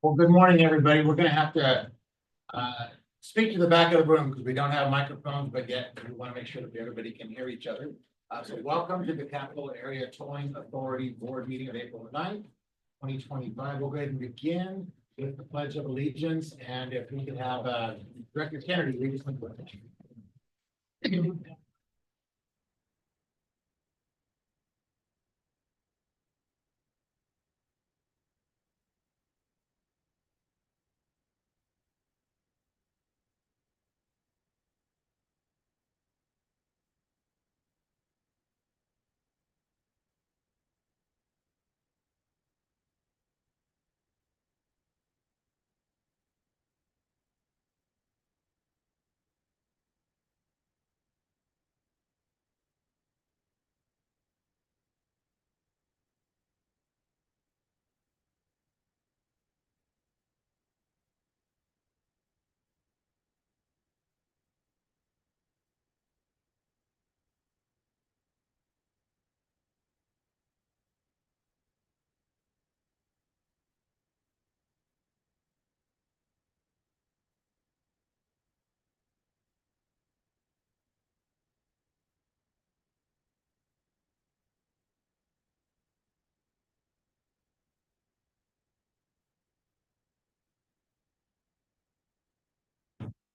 Well, good morning, everybody. We're gonna have to speak to the back of the room because we don't have microphones, but yet we want to make sure that everybody can hear each other. So welcome to the Capital Area Towing Authority Board meeting of April 9th, 2025. We'll go ahead and begin with the Pledge of Allegiance, and if we could have Director Kennedy lead us in the pledge.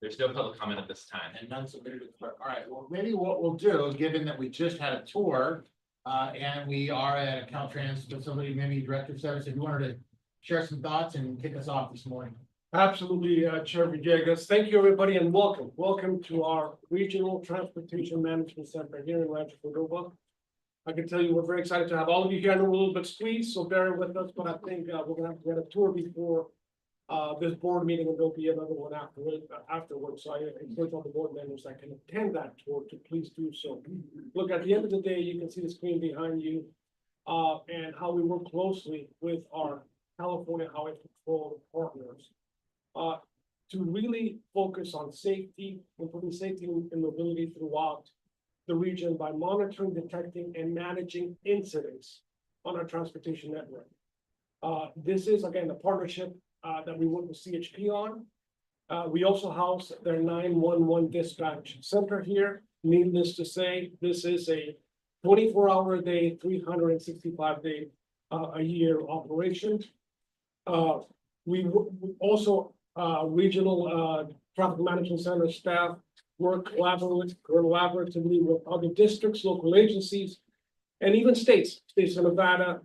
There's no public comment at this time. And none submitted to the clerk. All right, well, maybe what we'll do, given that we just had a tour, and we are at a Caltrans facility, maybe Director Service, if you wanted to share some thoughts and kick us off this morning. Absolutely, Chair Villegas. Thank you, everybody, and welcome. Welcome to our Regional Transportation Management Center here in Rancho Cordova. I can tell you we're very excited to have all of you here. I know we're a little bit squeezed, so bear with us, but I think we're gonna have to get a tour before this board meeting, and there'll be another one afterwards. So I encourage all the board members that can attend that tour to please do so. Look, at the end of the day, you can see the screen behind you, and how we work closely with our California Highway Patrol partners to really focus on safety, improving safety and mobility throughout the region by monitoring, detecting, and managing incidents on our transportation network. This is, again, a partnership that we work with CHP on. We also house their 911 dispatch center here. Needless to say, this is a 24-hour a day, 365-day a year operation. We also regional traffic management center staff work collaboratively with other districts, local agencies, and even states of Nevada,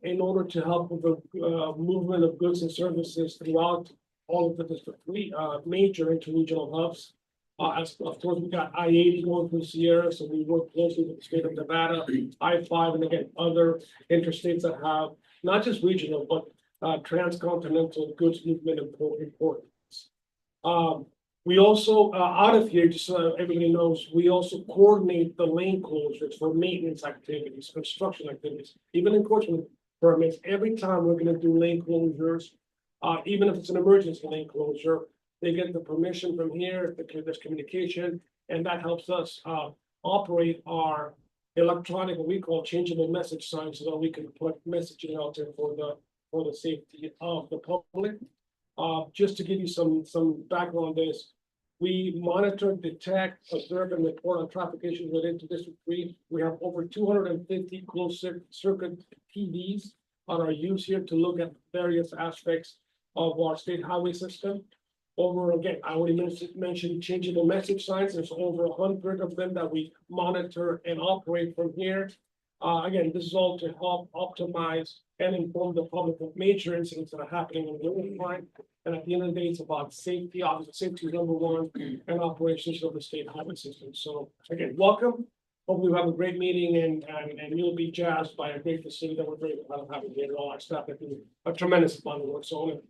in order to help with the movement of goods and services throughout all of the district major interregional hubs. As of course, we got I-80 going through Sierra, so we work closely with the state of Nevada, I-5, and again other interstates that have not just regional but transcontinental goods movement importance. We also, out of here, just so everybody knows, we also coordinate the lane closures for maintenance activities, construction activities, even enforcement permits. Every time we're going to do lane closures, even if it's an emergency lane closure, they get the permission from here, there's communication, and that helps us operate our electronic, what we call changeable message signs, so that we can put messaging out there for the safety of the public. Just to give you some background on this, we monitor, detect, observe, and report on traffic issues related to District 3. We have over 250 closed circuit TVs on our use here to look at various aspects of our state highway system. Again, I already mentioned changeable message signs. There's over 100 of them that we monitor and operate from here. Again, this is all to help optimize and inform the public of major incidents that are happening in the road line. And at the end of the day, it's about safety. Obviously, safety is number one, and operations of the state highway system. So again, welcome. Hopefully, we have a great meeting, and you'll be jazzed by a great facility that we're very proud of having here. All our staff that do a tremendous amount of work. So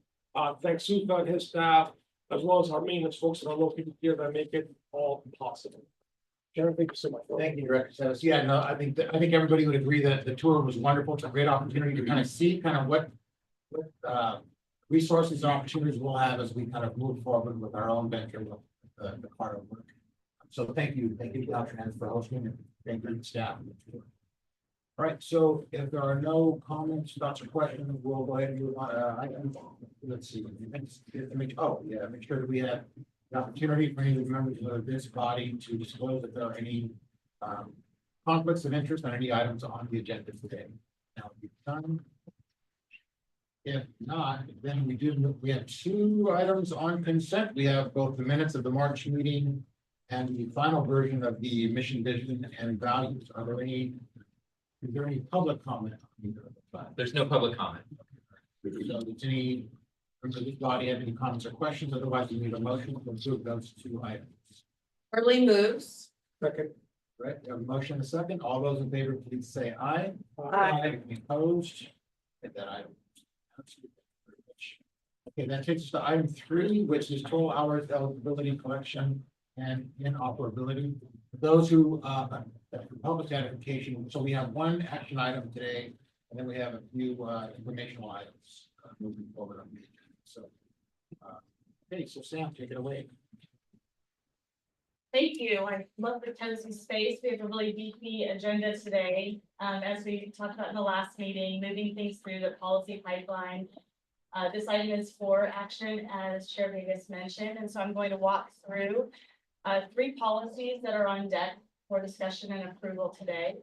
thanks Sufa and his staff, as well as our maintenance folks that are located here that make it all possible. Sharon, thank you so much. Thank you, Director Service. Yeah, no, I think everybody would agree that the tour was wonderful. It's a great opportunity to kind of see what resources and opportunities we'll have as we kind of move forward with our own venture with the CARTA work. So thank you, Caltrans, for hosting, and thank you to staff. All right, so if there are no comments, thoughts, or questions, we'll go ahead and move on. Let's see. Make sure that we have the opportunity for any members of this body to disclose if there are any conflicts of interest on any items on the agenda today. Now, we've done. If not, then we have two items on consent. We have both the minutes of the March meeting and the final version of the mission, vision, and values. Is there any public comment on either of the five? There's no public comment. So does any member of this body have any comments or questions? Otherwise, we need a motion to approve those two items. Early moves. Second. Right, we have a motion and a second. All those in favor, please say aye. Aye. Any opposed? Get that item. Okay, that takes us to item 3, which is total hours eligibility collection and inoperability. For those who, for public identification, so we have one action item today, and then we have a few informational items moving forward on the agenda. So, okay, so Sam, take it away. Thank you. I love the Tennessee space. We have a really beefy agenda today. As we talked about in the last meeting, moving things through the policy pipeline. This item is for action, as Chair Vegas mentioned, and so I'm going to walk through 3 policies that are on deck for discussion and approval today.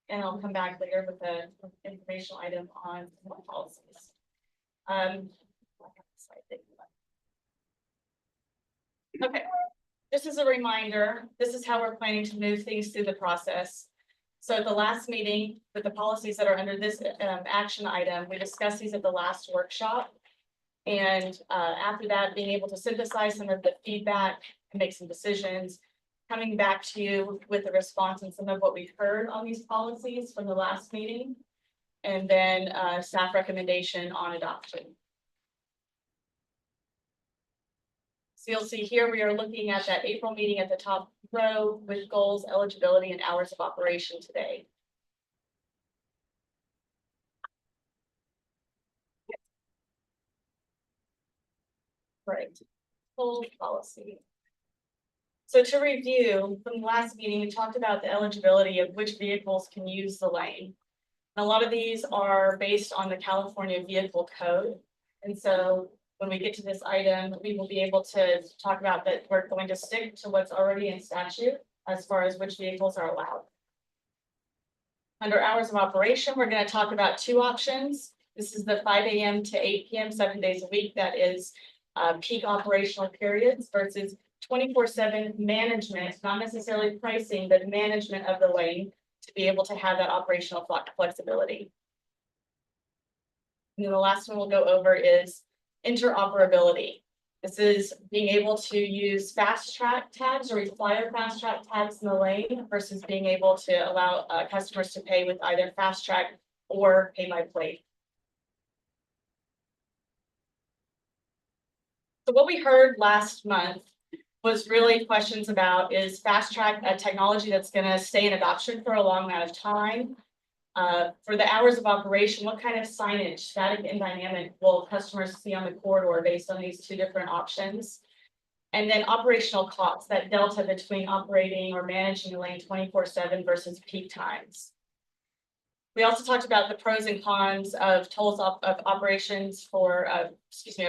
And I'll come back later with an informational item on more policies. Okay. Just as a reminder, this is how we're planning to move things through the process. So at the last meeting, with the policies that are under this action item, we discussed these at the last workshop. And after that, being able to synthesize some of the feedback and make some decisions, coming back to you with a response and some of what we've heard on these policies from the last meeting. And then staff recommendation on adoption. So you'll see here, we are looking at that April meeting at the top row with goals, eligibility, and hours of operation today. Right, full policy. So to review, from the last meeting, we talked about the eligibility of which vehicles can use the lane. And a lot of these are based on the California Vehicle Code. And so when we get to this item, we will be able to talk about that we're going to stick to what's already in statute as far as which vehicles are allowed. Under hours of operation, we're going to talk about 2 options. This is the 5 a.m. to 8 p.m. 7 days a week. That is peak operational periods versus 24/7 management, not necessarily pricing, but management of the lane to be able to have that operational flexibility. And then the last one we'll go over is interoperability. This is being able to use fast track tags or require fast track tags in the lane versus being able to allow customers to pay with either fast track or pay by plate. So what we heard last month was really questions about, is fast track a technology that's going to stay in adoption for a long amount of time? For the hours of operation, what kind of signage, static and dynamic, will customers see on the corridor based on these 2 different options? And then operational costs, that delta between operating or managing the lane 24/7 versus peak times. We also talked about the pros and cons of tolls of operations for, of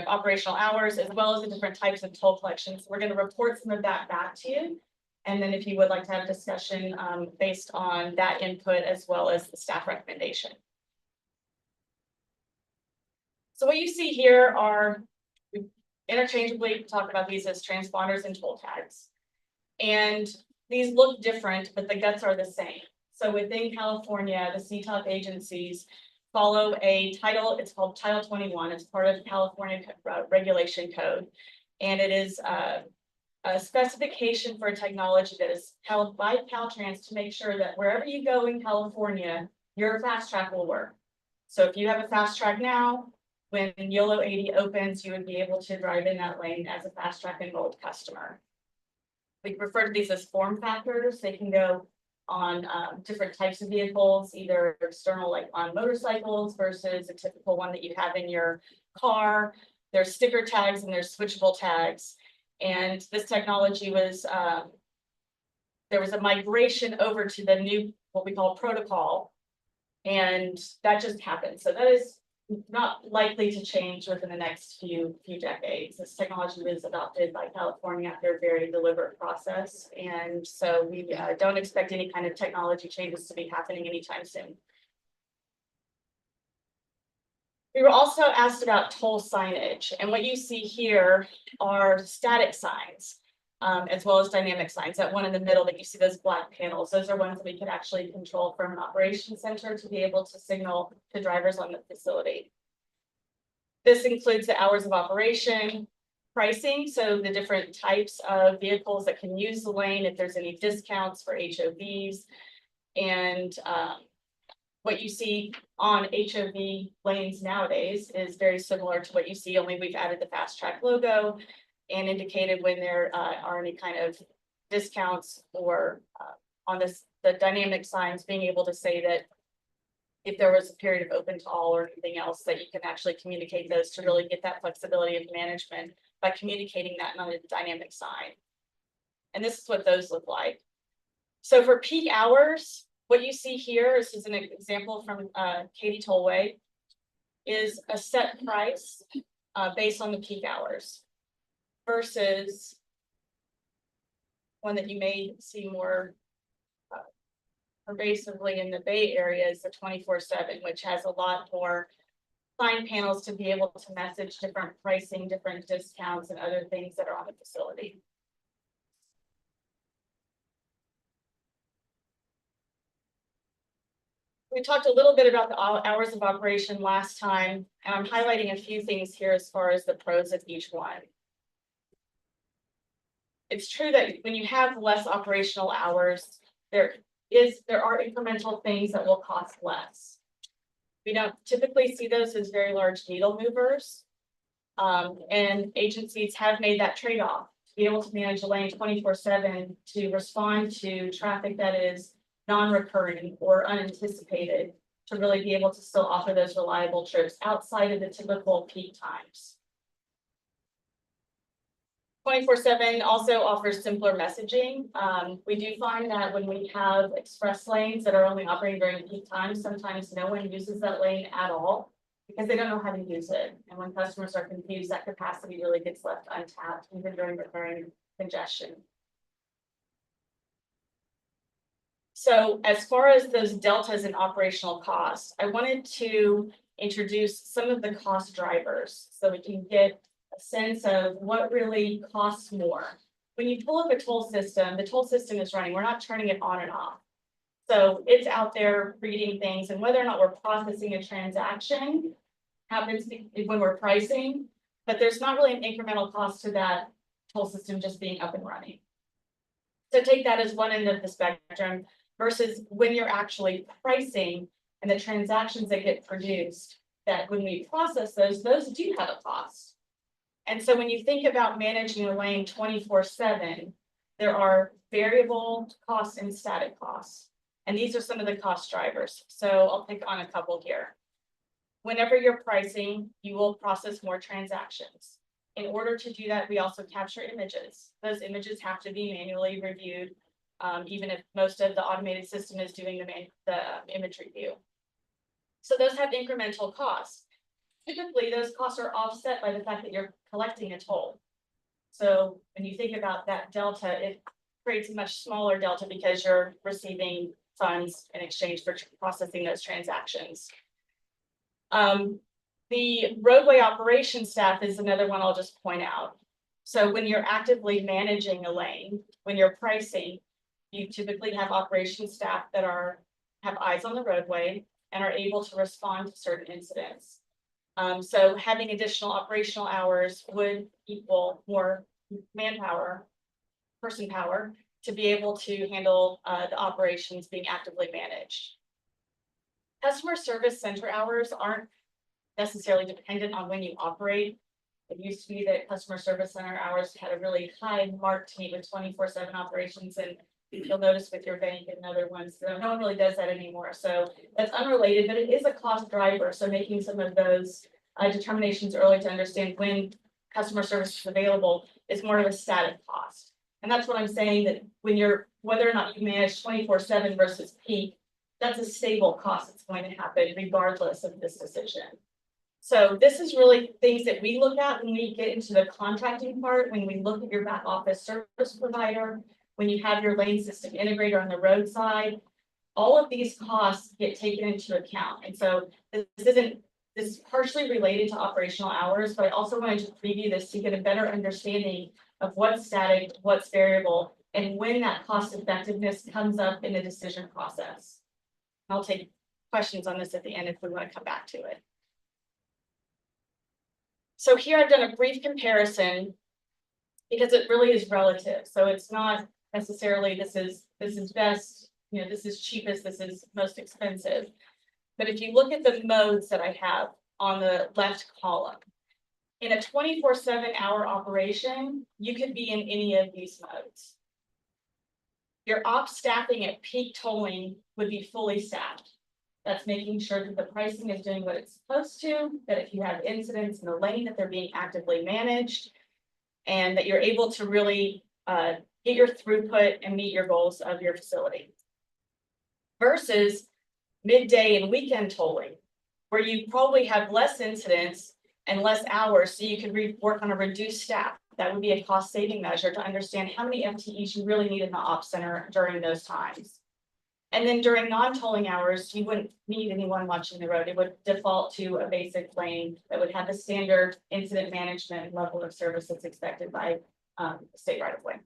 operational hours, as well as the different types of toll collections. We're going to report some of that back to you. And then if you would like to have a discussion based on that input as well as the staff recommendation. So what you see here are, we interchangeably talk about these as transponders and toll tags. And these look different, but the guts are the same. So within California, the CTOP agencies follow a title, it's called Title 21. It's part of the California regulation code. And it is a specification for a technology that is held by Caltrans to make sure that wherever you go in California, your fast track will work. So if you have a fast track now, when YOLO 80 opens, you would be able to drive in that lane as a fast track enrolled customer. We refer to these as form factors. They can go on different types of vehicles, either external, like on motorcycles versus a typical one that you have in your car. There's sticker tags and there's switchable tags. And this technology was, there was a migration over to the new what we call protocol. And that just happened. So that is not likely to change within the next few decades. This technology was adopted by California after a very deliberate process. And so we don't expect any kind of technology changes to be happening anytime soon. We were also asked about toll signage, and what you see here are static signs, as well as dynamic signs. That one in the middle that you see, those black panels, those are ones that we could actually control from an operations center to be able to signal to drivers on the facility. This includes the hours of operation, pricing, so the different types of vehicles that can use the lane, if there's any discounts for HOVs, and what you see on HOV lanes nowadays is very similar to what you see, only we've added the fast track logo and indicated when there are any kind of discounts, or on the dynamic signs, being able to say that if there was a period of open to all or anything else, that you can actually communicate those to really get that flexibility of management by communicating that on a dynamic sign. And this is what those look like. So for peak hours, what you see here, this is an example from Katy Tollway, is a set price based on the peak hours versus one that you may see more pervasively in the Bay Area is the 24/7, which has a lot more sign panels to be able to message different pricing, different discounts, and other things that are on the facility. We talked a little bit about the hours of operation last time, and I'm highlighting a few things here as far as the pros of each one. It's true that when you have less operational hours, there are incremental things that will cost less. We don't typically see those as very large needle movers. And agencies have made that trade-off to be able to manage a lane 24/7 to respond to traffic that is non-recurring or unanticipated, to really be able to still offer those reliable trips outside of the typical peak times. 24/7 also offers simpler messaging. We do find that when we have express lanes that are only operating during peak times, sometimes no one uses that lane at all because they don't know how to use it. And when customers are confused, that capacity really gets left untapped even during recurring congestion. So as far as those deltas in operational costs, I wanted to introduce some of the cost drivers so we can get a sense of what really costs more. When you pull up a toll system, the toll system is running, we're not turning it on and off. So it's out there reading things, and whether or not we're processing a transaction happens when we're pricing, but there's not really an incremental cost to that toll system just being up and running. So take that as one end of the spectrum versus when you're actually pricing and the transactions that get produced, that when we process those do have a cost. And so when you think about managing a lane 24/7, there are variable costs and static costs. And these are some of the cost drivers. So I'll pick on a couple here. Whenever you're pricing, you will process more transactions. In order to do that, we also capture images. Those images have to be manually reviewed, even if most of the automated system is doing the image review. So those have incremental costs. Typically, those costs are offset by the fact that you're collecting a toll. So when you think about that delta, it creates a much smaller delta because you're receiving funds in exchange for processing those transactions. The roadway operation staff is another one I'll just point out. So when you're actively managing a lane, when you're pricing, you typically have operations staff that have eyes on the roadway and are able to respond to certain incidents. So having additional operational hours would equal more manpower, person power, to be able to handle the operations being actively managed. Customer service center hours aren't necessarily dependent on when you operate. It used to be that customer service center hours had a really high mark to meet with 24/7 operations, and you'll notice with your bank and other ones, no one really does that anymore. So that's unrelated, but it is a cost driver. So making some of those determinations early to understand when customer service is available is more of a static cost. And that's what I'm saying, that when whether or not you manage 24/7 versus peak, that's a stable cost that's going to happen regardless of this decision. So this is really things that we look at when we get into the contracting part, when we look at your back office service provider, when you have your lane system integrator on the roadside. All of these costs get taken into account. And so this is partially related to operational hours, but I also wanted to preview this to get a better understanding of what's static, what's variable, and when that cost effectiveness comes up in the decision process. I'll take questions on this at the end if we want to come back to it. So here I've done a brief comparison because it really is relative. So it's not necessarily this is best, this is cheapest, this is most expensive. But if you look at the modes that I have on the left column, in a 24/7 hour operation, you could be in any of these modes. Your ops staffing at peak tolling would be fully staffed. That's making sure that the pricing is doing what it's supposed to, that if you have incidents in the lane, that they're being actively managed, and that you're able to really get your throughput and meet your goals of your facility. Versus midday and weekend tolling, where you probably have less incidents and less hours, so you can work on a reduced staff. That would be a cost saving measure to understand how many FTEs you really need in the ops center during those times. And then during non-tolling hours, you wouldn't need anyone watching the road. It would default to a basic lane that would have the standard incident management level of service that's expected by state right of way.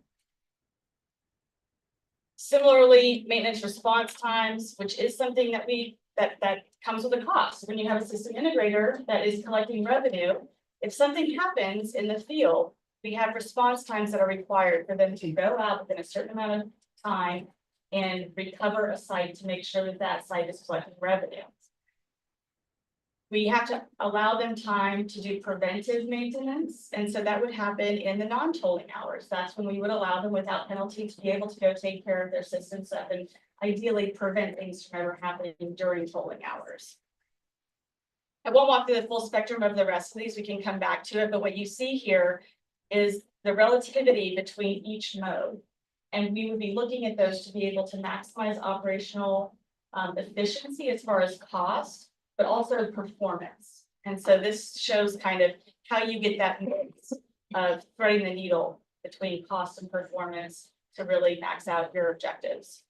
Similarly, maintenance response times, which is something that that comes with a cost. When you have a system integrator that is collecting revenue, if something happens in the field, we have response times that are required for them to go out within a certain amount of time and recover a site to make sure that that site is collecting revenue. We have to allow them time to do preventive maintenance. And so that would happen in the non-tolling hours. That's when we would allow them without penalty to be able to go take care of their system stuff and ideally prevent things from ever happening during tolling hours. I won't walk through the full spectrum of the rest of these. We can come back to it. But what you see here is the relativity between each mode. And we would be looking at those to be able to maximize operational efficiency as far as cost, but also performance. And so this shows kind of how you get that mix of threading the needle between cost and performance to really max out your objectives.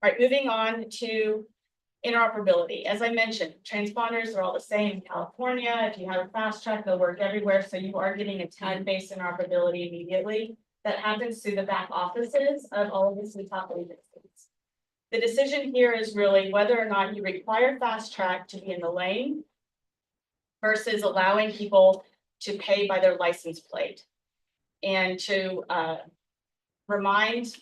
All right, moving on to interoperability. As I mentioned, transponders are all the same in California. If you have a fast track, they'll work everywhere. So you are getting a tag-based interoperability immediately. That happens through the back offices of all of the state top agencies. The decision here is really whether or not you require fast track to be in the lane versus allowing people to pay by their license plate. And to remind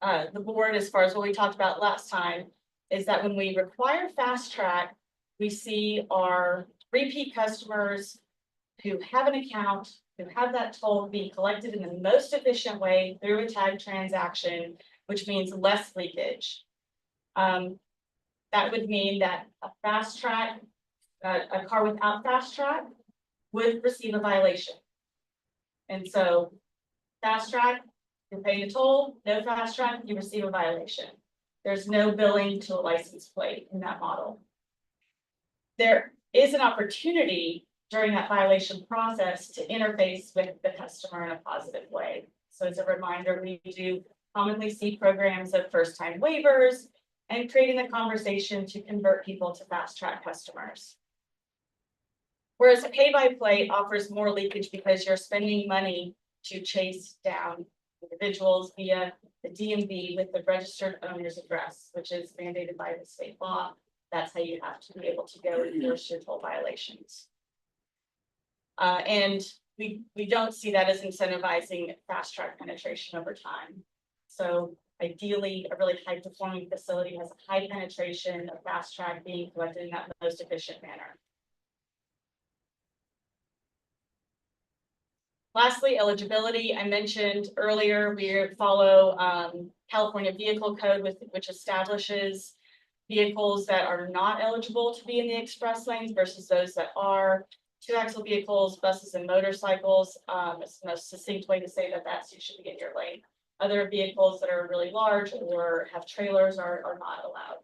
the board, as far as what we talked about last time, is that when we require fast track, we see our repeat customers who have an account, who have that toll being collected in the most efficient way through a tag transaction, which means less leakage. That would mean that a fast track, a car without fast track would receive a violation. And so fast track, you're paying a toll, no fast track, you receive a violation. There's no billing to a license plate in that model. There is an opportunity during that violation process to interface with the customer in a positive way. So as a reminder, we do commonly see programs of first-time waivers and creating the conversation to convert people to fast track customers. Whereas a pay-by-play offers more leakage because you're spending money to chase down individuals via the DMV with the registered owner's address, which is mandated by the state law. That's how you have to be able to go enforce your toll violations. And we don't see that as incentivizing fast track penetration over time. So ideally, a really high performing facility has a high penetration of fast track being collected in that most efficient manner. Lastly, eligibility. I mentioned earlier, we follow California Vehicle Code, which establishes vehicles that are not eligible to be in the express lanes versus those that are. Two-axle vehicles, buses, and motorcycles. It's the most succinct way to say that you should be in your lane. Other vehicles that are really large or have trailers are not allowed.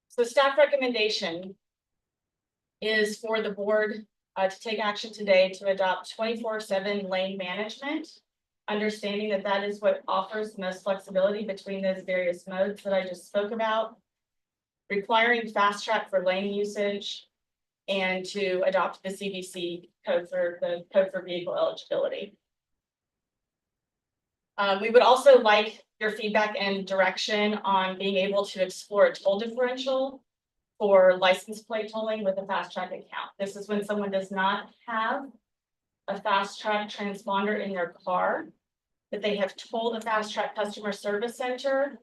So staff recommendation is for the board to take action today to adopt 24/7 lane management. Understanding that that is what offers the most flexibility between those various modes that I just spoke about. Requiring fast track for lane usage. And to adopt the CBC code for the code for vehicle eligibility. We would also like your feedback and direction on being able to explore a toll differential for license plate tolling with a fast track account. This is when someone does not have a fast track transponder in their car, but they have told the fast track customer service center,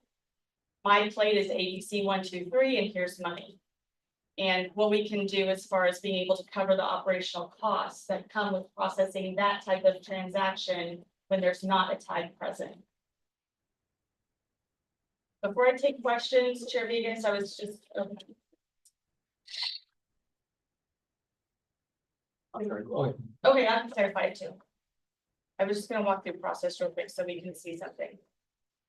my plate is ABC 123 and here's money. And what we can do as far as being able to cover the operational costs that come with processing that type of transaction when there's not a tag present. Before I take questions, Chair Vegas, I was just. Okay, I can clarify it too. I was just gonna walk through the process real quick so we can see something.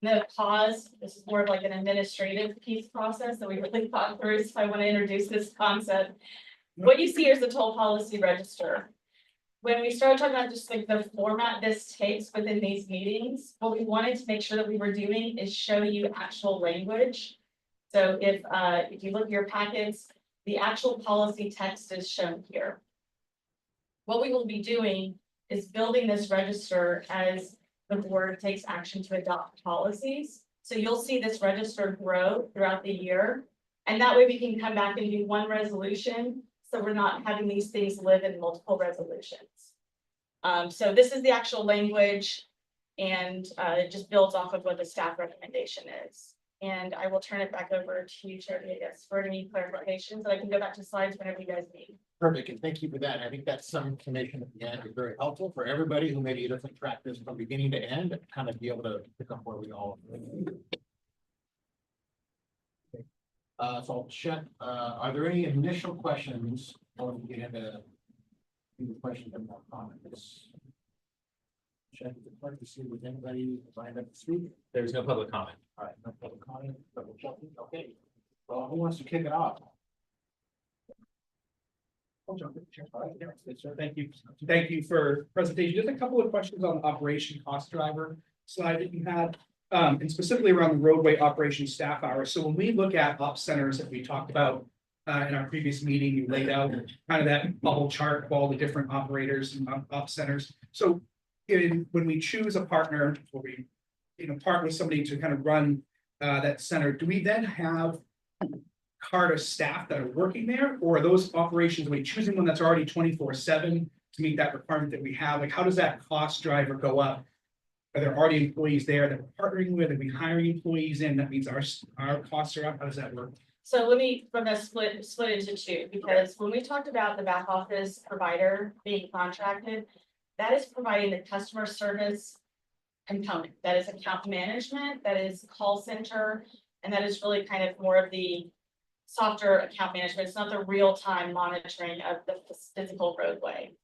No pause, this is more of like an administrative piece process that we really thought through, so I want to introduce this concept. What you see is the toll policy register. When we started talking about just like the format this takes within these meetings, what we wanted to make sure that we were doing is show you actual language. So if you look at your packets, the actual policy text is shown here. What we will be doing is building this register as the board takes action to adopt policies. So you'll see this register grow throughout the year. And that way we can come back and do one resolution. So we're not having these things live in multiple resolutions. So this is the actual language and it just builds off of what the staff recommendation is. And I will turn it back over to you, Chair Vegas, for any clarifications, and I can go back to slides whenever you guys need. Perfect, and thank you for that. I think that some information at the end is very helpful for everybody who maybe doesn't track this from beginning to end, kind of be able to pick up where we all. So I'll check, are there any initial questions before we get into the questions and more comments? Check the clerk to see if anybody signed up to speak. There's no public comment. All right, no public comment, double checking, okay. Well, who wants to kick it off? I'll jump in, Chair. All right, yeah, yes, sir. Thank you. Thank you for presentation. Just a couple of questions on the operation cost driver slide that you had. And specifically around the roadway operation staff hours. So when we look at op centers that we talked about in our previous meeting, you laid out kind of that bubble chart of all the different operators and op centers. So when we choose a partner, or we partner with somebody to kind of run that center, do we then have CARTA staff that are working there, or are those operations, are we choosing one that's already 24/7 to meet that requirement that we have? Like, how does that cost driver go up? Are there already employees there that we're partnering with? Are we hiring employees in? That means our costs are up. How does that work? So let me, we're gonna split into two, because when we talked about the back office provider being contracted, that is providing the customer service component, that is account management, that is call center, and that is really kind of more of the softer account management. It's not the real-time monitoring of the physical roadway.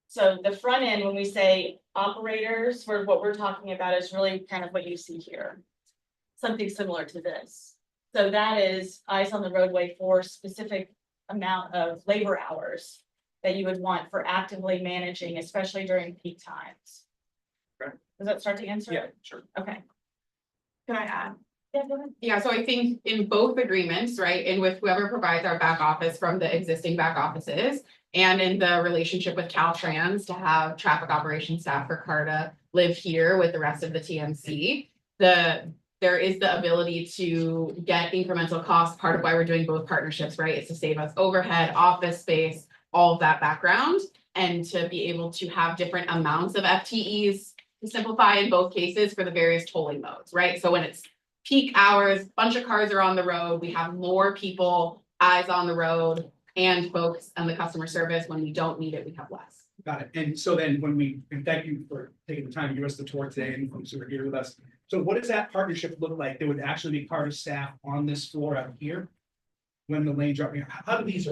So the front end, when we say operators, what we're talking about is really kind of what you see here. Something similar to this. So that is eyes on the roadway for specific amount of labor hours that you would want for actively managing, especially during peak times. Okay. Does that start to answer? Yeah, sure. Okay. Can I add? Yeah, go ahead. Yeah, so I think in both agreements, right, and with whoever provides our back office from the existing back offices. And in the relationship with Caltrans to have traffic operations staff for CARTA live here with the rest of the TMC. There is the ability to get incremental costs. Part of why we're doing both partnerships, right, is to save us overhead, office space, all of that background. And to be able to have different amounts of FTEs to simplify in both cases for the various tolling modes, right? So when it's peak hours, bunch of cars are on the road, we have more people, eyes on the road, and folks on the customer service. When we don't need it, we have less. Got it. And so then and thank you for taking the time to give us the tour today and folks who are here with us. So what does that partnership look like? There would actually be CARTA staff on this floor out here? when the lanes are, how do these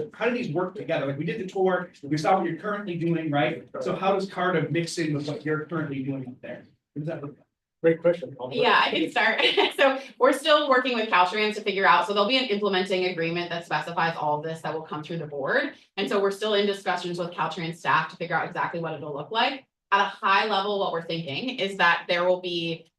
work together? Like, we did the tour, we saw what you're currently doing, right? So how does CARTA mix in with what you're currently doing up there? What does that look like? Great question. Yeah, I can start. So we're still working with Caltrans to figure out, so there'll be an implementing agreement that specifies all of this that will come through the board. And so we're still in discussions with Caltrans staff to figure out exactly what it'll look like. At a high level, what we're thinking is that there will be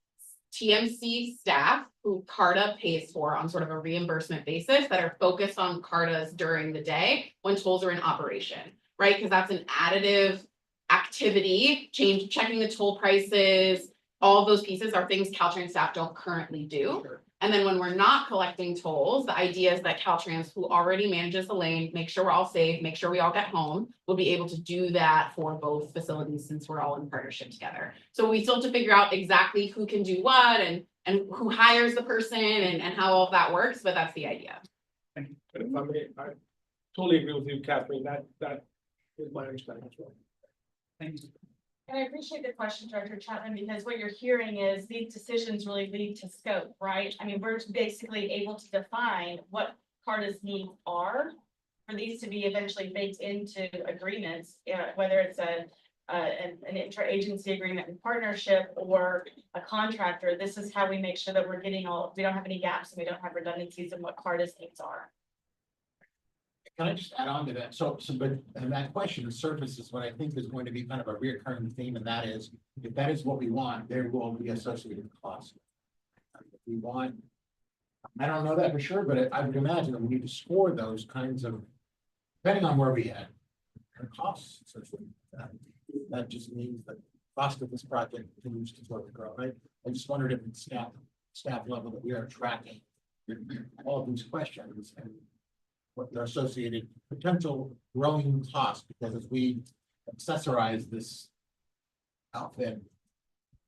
TMC staff who CARTA pays for on sort of a reimbursement basis that are focused on CARTAs during the day when tolls are in operation, right? Because that's an additive activity, checking the toll prices. All of those pieces are things Caltrans staff don't currently do. And then when we're not collecting tolls, the idea is that Caltrans, who already manages the lane, make sure we're all safe, make sure we all get home, will be able to do that for both facilities since we're all in partnership together. So we still have to figure out exactly who can do what and who hires the person and how all of that works, but that's the idea. But if I may, I totally agree with you, Catherine, that is my understanding as well. Thank you. And I appreciate the question, Director Chapman, because what you're hearing is these decisions really lead to scope, right? I mean, we're basically able to define what CARTA's needs are for these to be eventually baked into agreements, whether it's an interagency agreement and partnership or a contractor. This is how we make sure that we're getting we don't have any gaps and we don't have redundancies in what CARTA's needs are. Can I just add on to that? And that question surfaces what I think is going to be kind of a recurring theme, and that is, if that is what we want, there will be associated costs. If we want, I don't know that for sure, but I would imagine that we need to score those kinds of, depending on where we at, costs associated with that. That just means that cost of this project continues to grow, right? I just wondered if it's staff level that we are tracking all of these questions and what their associated potential growing costs, because as we accessorize this outfit,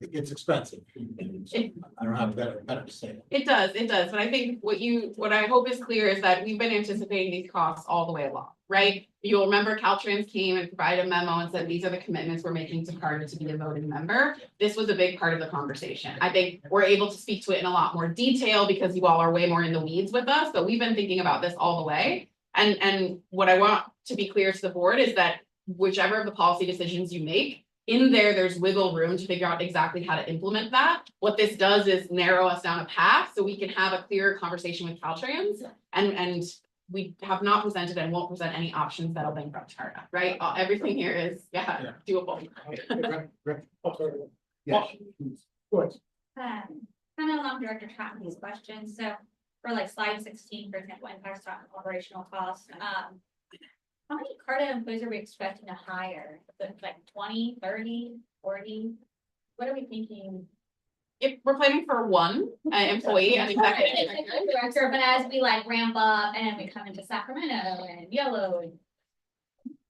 it gets expensive. I don't have better to say. It does, but I think what I hope is clear is that we've been anticipating these costs all the way along, right? You'll remember Caltrans came and provided a memo and said, these are the commitments we're making to CARTA to be a voting member. This was a big part of the conversation. I think we're able to speak to it in a lot more detail because you all are way more in the weeds with us, but we've been thinking about this all the way. And what I want to be clear to the board is that whichever of the policy decisions you make, in there's wiggle room to figure out exactly how to implement that. What this does is narrow us down a path so we can have a clearer conversation with Caltrans and we have not presented and won't present any options that'll bankrupt CARTA, right? Everything here is, doable. Yes. Kind of along Director Chapman's question, so for like slide 16, for example, impacts on operational costs, how many CARTA employees are we expecting to hire? Is it like 20, 30, 40? What are we thinking? If we're planning for one employee and executive Director, but as we like ramp up and we come into Sacramento and Yellow and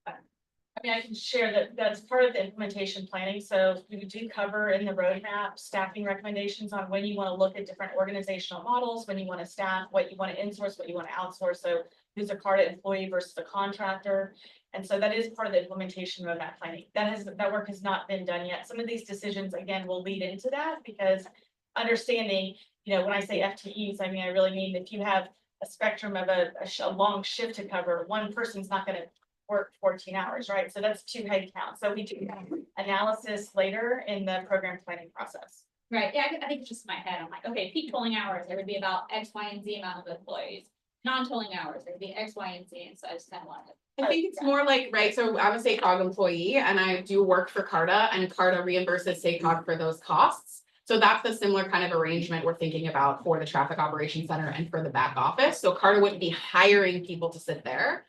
I mean, I can share that that's part of the implementation planning. So we do cover in the roadmap staffing recommendations on when you want to look at different organizational models, when you want to staff, what you want to insource, what you want to outsource. So who's a CARTA employee versus a contractor. And so that is part of the implementation roadmap planning. That work has not been done yet. Some of these decisions, again, will lead into that because understanding, when I say FTEs, I mean, I really mean if you have a spectrum of a long shift to cover, one person's not going to work 14 hours, right? So that's 2 head counts. So we do analysis later in the program planning process. right. Yeah, I think it's just in my head. I'm like, okay, peak tolling hours, there would be about X, Y, and Z amount of employees. Non-tolling hours, there would be X, Y, and Z. And so I just kind of wanted to. I think it's more like, right, so I would say COG employee and I do work for CARTA and CARTA reimburses SACOG for those costs. So that's the similar kind of arrangement we're thinking about for the traffic operations center and for the back office. So CARTA wouldn't be hiring people to sit there.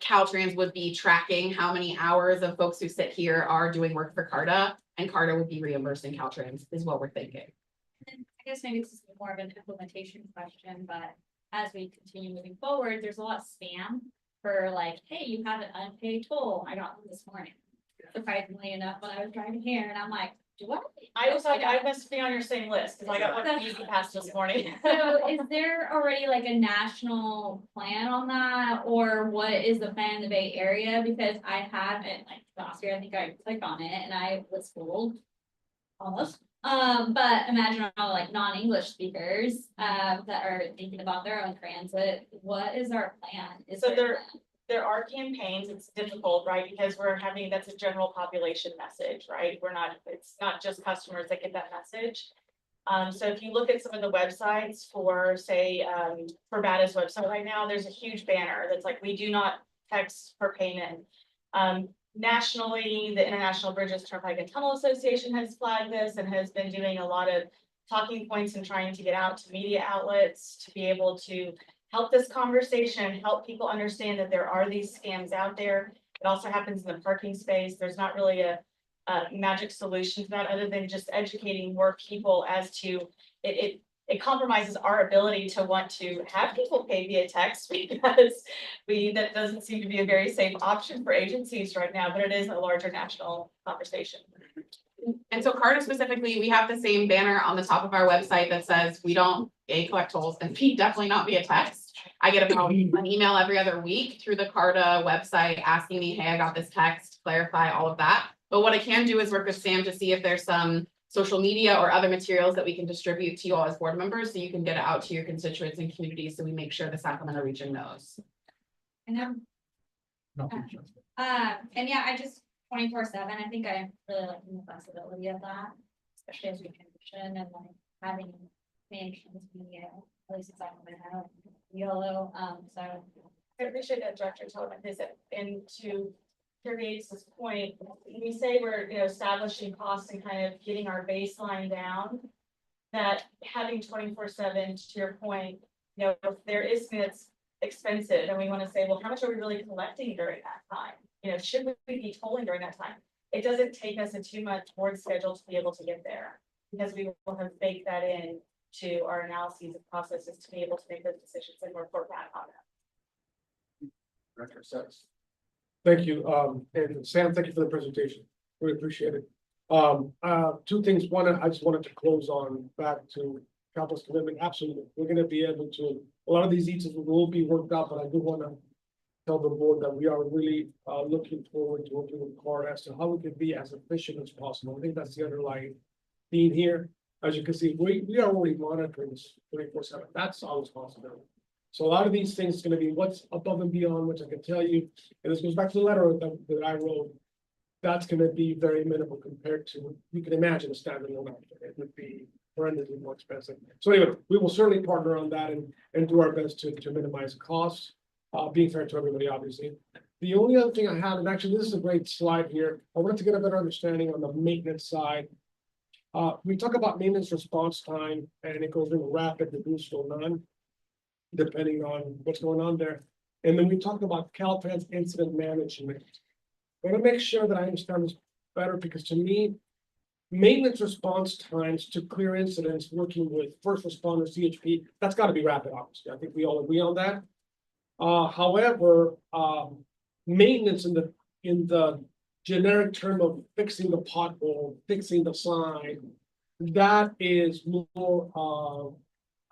Caltrans would be tracking how many hours of folks who sit here are doing work for CARTA and CARTA would be reimbursing Caltrans is what we're thinking. And I guess maybe this is more of an implementation question, but as we continue moving forward, there's a lot of spam for like, hey, you have an unpaid toll. I got one this morning. Surprisingly enough, when I was driving here and I'm like, do I was like, I must be on your same list because I got one from Easy Pass this morning. So is there already like a national plan on that? Or what is the plan in the Bay Area? Because I haven't, like last year, I think I clicked on it and I was fooled almost But imagine all like non-English speakers, that are thinking about their own transit, what is our plan? Is So there a plan? There are campaigns, it's difficult, right, because that's a general population message, right? It's not just customers that get that message. So if you look at some of the websites for, say, for Bada's website right now, there's a huge banner that's like, we do not text for payment. Nationally, the International Bridges, Turnpike and Tunnel Association has flagged this and has been doing a lot of talking points and trying to get out to media outlets to be able to help this conversation, help people understand that there are these scams out there. It also happens in the parking space. There's not really a magic solution to that other than just educating more people as to it compromises our ability to want to have people pay via text because that doesn't seem to be a very safe option for agencies right now, but it is a larger national conversation. And so CARTA specifically, we have the same banner on the top of our website that says we don't A, collect tolls, and B, definitely not via text. I get about an email every other week through the CARTA website asking me, hey, I got this text, clarify all of that. But what I can do is work with Sam to see if there's some social media or other materials that we can distribute to you all as board members, so you can get it out to your constituents and communities, so we make sure the Sacramento region knows. And then, and yeah, I just 24/7, I think I really like the flexibility of that, especially as we transition and like having management media, at least it's on my head, YOLO, so. I appreciate that, Director Tillman, and to Gates' point, we say we're, establishing costs and kind of getting our baseline down. That having 24/7, to your point, if there is something that's expensive and we want to say, well, how much are we really collecting during that time? Should we be tolling during that time? It doesn't take us a 2-month board schedule to be able to get there because we will have baked that in to our analyses and processes to be able to make those decisions and report back on them. Director Sutton. Thank you, and Sam, thank you for the presentation, really appreciate it. Two things, one, I just wanted to close on back to Council's commitment, absolutely, we're gonna be able to, a lot of these details will be worked out, but I do wanna tell the board that we are really, looking forward to working with CARTA as to how we can be as efficient as possible, I think that's the underlying theme here. As you can see, we are already monitoring this 24/7, that's our responsibility. So a lot of these things is gonna be what's above and beyond, which I can tell you, and this goes back to the letter that I wrote. That's gonna be very minimal compared to, you can imagine a standalone option, it would be horrendously more expensive. So anyway, we will certainly partner on that and do our best to minimize costs, being fair to everybody, obviously. The only other thing I have, and actually this is a great slide here, I wanted to get a better understanding on the maintenance side. We talk about maintenance response time, and it goes in rapid, reduced, or none, depending on what's going on there. And then we talked about Caltrans incident management. I want to make sure that I understand this better, because to me, maintenance response times to clear incidents, working with first responders, CHP, that's got to be rapid, obviously. I think we all agree on that. However, maintenance in the generic term of fixing the pothole, fixing the sign, that is more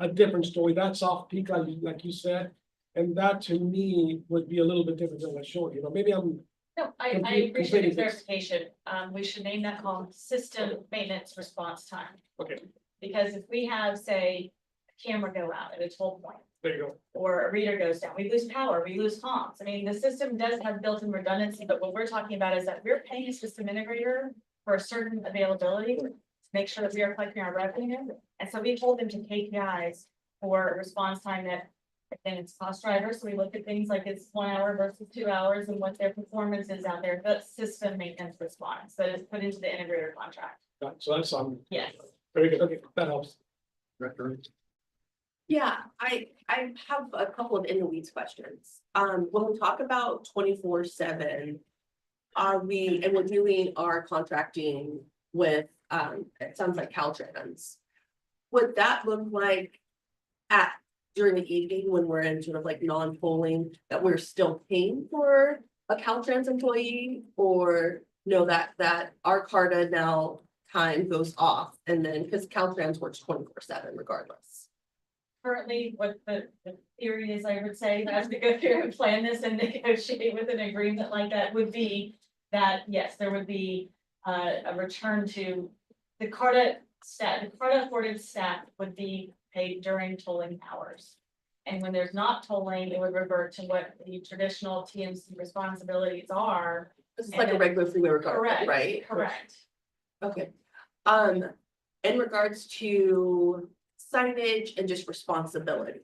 a different story. That's off peak, like you said, and that to me would be a little bit different than I showed you. Maybe I'm. No, I Complete- appreciate the completing this. clarification. We should name that called system maintenance response time. Okay, Because if we have, say, a camera go out at a toll point, there you go. or a reader goes down, we lose power, we lose comms. I mean, the system does have built-in redundancy, but what we're talking about is that we're paying a system integrator for a certain availability to make sure that we are collecting our revenue. And so we hold them to KPIs for a response time that, again, it's cost drivers. So we look at things like it's 1 hour versus 2 hours and what their performance is out there. That's system maintenance response that is put into the integrator contract. So that's Yes. very good. Okay, that helps. Director. Yeah, I have a couple of in the weeds questions. When we talk about 24/7, and we're doing our contracting with, it sounds like Caltrans. Would that look like during the evening when we're in sort of like non-polling, that we're still paying for a Caltrans employee? Or no, that our CARTA now time goes off, and then, because Caltrans works 24/7 regardless. Currently, what the theory is, I would say, as we go through and plan this and negotiate with an agreement like that, would be that, yes, there would be a return to the CARTA staff, the CARTA afforded staff would be paid during tolling hours. And when there's not tolling, it would revert to what the traditional TMC responsibilities are. This is like a regular freeway regardless, Correct, right? correct. Okay. In regards to signage and just responsibility,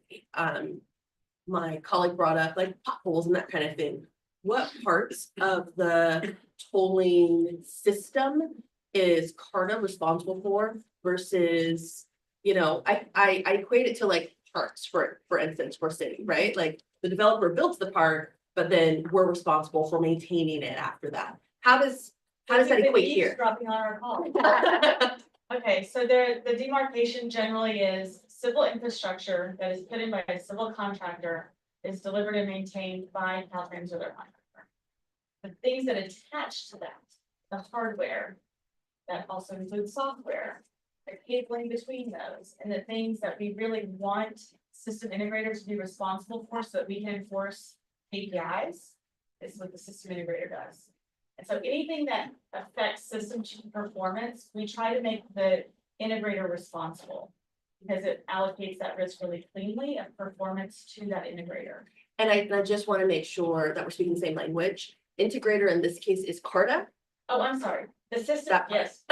my colleague brought up like potholes and that kind of thing. What parts of the tolling system is CARTA responsible for versus, you know, I equate it to like parks, for instance, for city, right? Like the developer builds the park, but then we're responsible for maintaining it after that. How does that You've been equate here? eavesdropping on our call. Okay, so the demarcation generally is civil infrastructure that is put in by a civil contractor is delivered and maintained by Caltrans or their contractor. The things that attach to that, the hardware, that also includes software, the cabling between those, and the things that we really want system integrators to be responsible for so that we can enforce KPIs, is what the system integrator does. And so anything that affects system performance, we try to make the integrator responsible. Because it allocates that risk really cleanly of performance to that integrator. And I just want to make sure that we're speaking the same language. Integrator in this case is CARTA. Oh, I'm sorry, the system, That part. yes,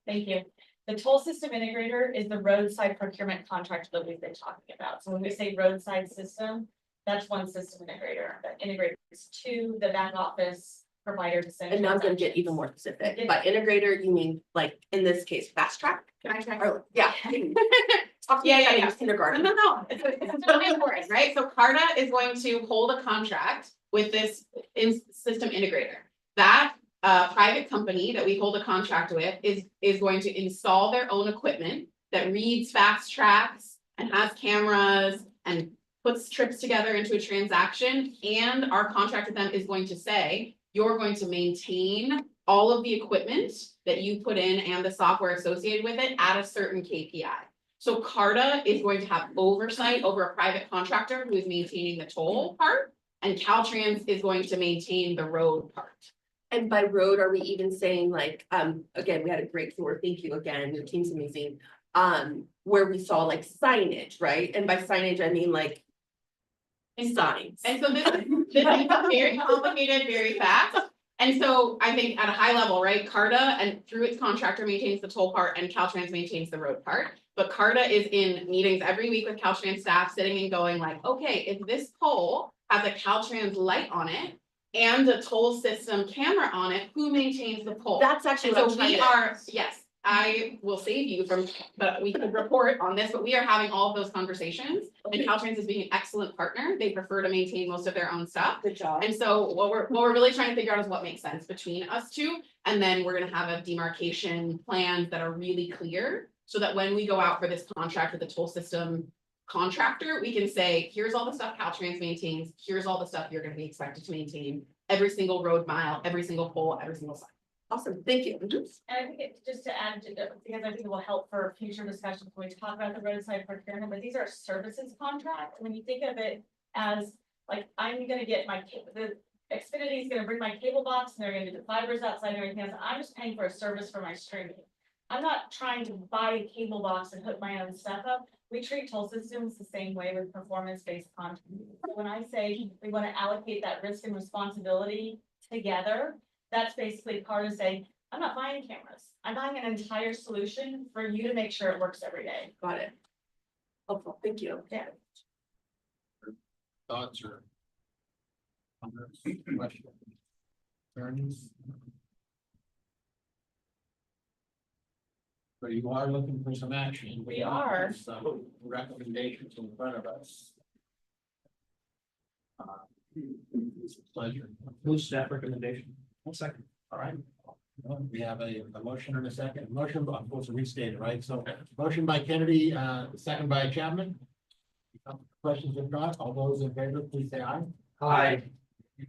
thank you. The toll system integrator is the roadside procurement contract that we've been talking about. So when we say roadside system, that's one system integrator that integrates to the back office provider to send. And now I'm gonna get even more specific. By integrator, you mean like in this case, fast track? Can I check? Or, yeah. Talk to Yeah, me yeah, about yeah. your kindergarten. No, it's really important, right? So CARTA is going to hold a contract with this system integrator. That private company that we hold a contract with is going to install their own equipment that reads fast tracks and has cameras and puts trips together into a transaction. And our contract with them is going to say, you're going to maintain all of the equipment that you put in and the software associated with it at a certain KPI. So CARTA is going to have oversight over a private contractor who is maintaining the toll part, and Caltrans is going to maintain the road part. And by road, are we even saying like, again, we had a great tour, thank you again, your team's amazing. Where we saw like signage, right? And by signage, I mean like signs. And so this is very complicated, very fast. And so I think at a high level, right, CARTA and through its contractor maintains the toll part and Caltrans maintains the road part. But CARTA is in meetings every week with Caltrans staff sitting and going like, okay, if this pole has a Caltrans light on it and a toll system camera on it, who maintains the pole? That's actually And what I'm so trying we to. are, yes, I will save you from, but we could report on this, but we are having all of those conversations. And Caltrans is being an excellent partner. They prefer to maintain most of their own stuff. Good job. And so what we're really trying to figure out is what makes sense between us two. And then we're gonna have a demarcation plans that are really clear. So that when we go out for this contract with the toll system contractor, we can say, here's all the stuff Caltrans maintains, here's all the stuff you're gonna be expected to maintain. Every single road mile, every single pole, every single sign. Awesome, thank you. And I think just to add, because I think it will help for future discussions when we talk about the roadside procurement, but these are services contracts. When you think of it as like, I'm gonna get the Xfinity is gonna bring my cable box and they're gonna do the fibers outside and everything else. I'm just paying for a service for my streaming. I'm not trying to buy a cable box and hook my own stuff up. We treat toll systems the same way with performance-based contracts. When I say we want to allocate that risk and responsibility together, that's basically part of saying, I'm not buying cameras. I'm buying an entire solution for you to make sure it works every day. Got it. Helpful, thank you. Yeah. Thoughts or comments, questions? Concerns? So you are looking for some action. We are. Some recommendations in front of us. It's a pleasure. Move staff recommendation. 1 second. All right. We have a motion and a second. Motion, I'm supposed to restate it, right? So motion by Kennedy, second by Chapman. Questions if not, all those in favor, please say aye. Aye.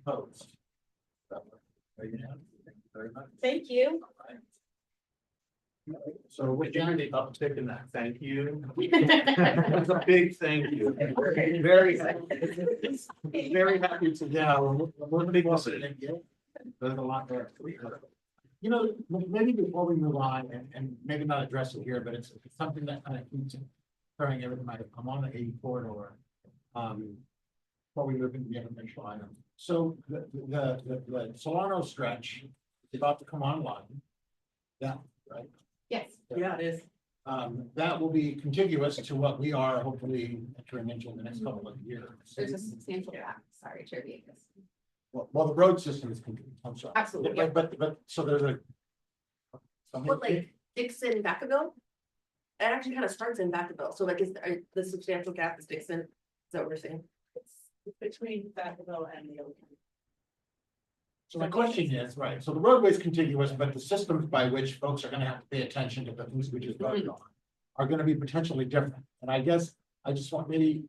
Opposed. There you have it. Thank you very much. Thank you. So with Generally uptick in that, thank you. That's a big thank you. Very happy to. yeah, we're big ones. There's a lot there. You know, maybe before we move on, and maybe not address it here, but it's something that kind of keeps occurring every time I'm on the 80 corridor. Before we move into the informational item. So the Solano stretch is about to come online. Yeah, right. Yes. Yeah, it is. That will be contiguous to what we are hopefully entering into in the next couple of years. There's a substantial gap, sorry, Chair Vegas. Well, the road system is contiguous, I'm sorry. Absolutely, Yeah, but, so there's a. What, like Dixon, Vacaville? It actually kind of starts in Vacaville, so like is the substantial gap is Dixon, is that what we're saying? It's between Vacaville and the old. So my question is, right, so the roadway is contiguous, but the systems by which folks are gonna have to pay attention to the things we just voted on are gonna be potentially different. And I guess I just want maybe,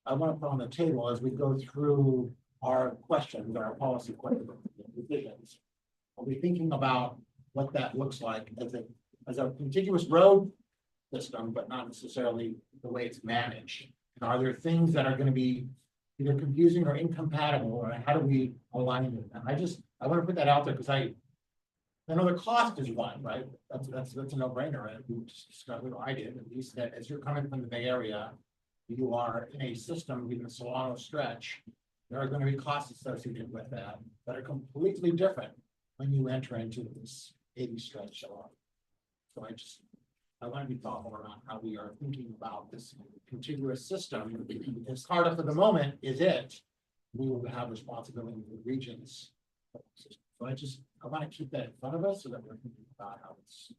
I want to put on the table as we go through our questions, our policy questions, and decisions. Are we thinking about what that looks like as a contiguous road system, but not necessarily the way it's managed? And are there things that are gonna be either confusing or incompatible, or how do we align with them? I want to put that out there because I know the cost is one, right? That's a no-brainer, right? We just discussed, I did, at least that as you're coming from the Bay Area, you are in a system, even the Solano stretch, there are going to be costs associated with that are completely different when you enter into this 80 stretch along. So I want to be thoughtful around how we are thinking about this contiguous system. As CARTA for the moment is it, we will have responsibility with regions. So I want to keep that in front of us so that we're thinking about how it's.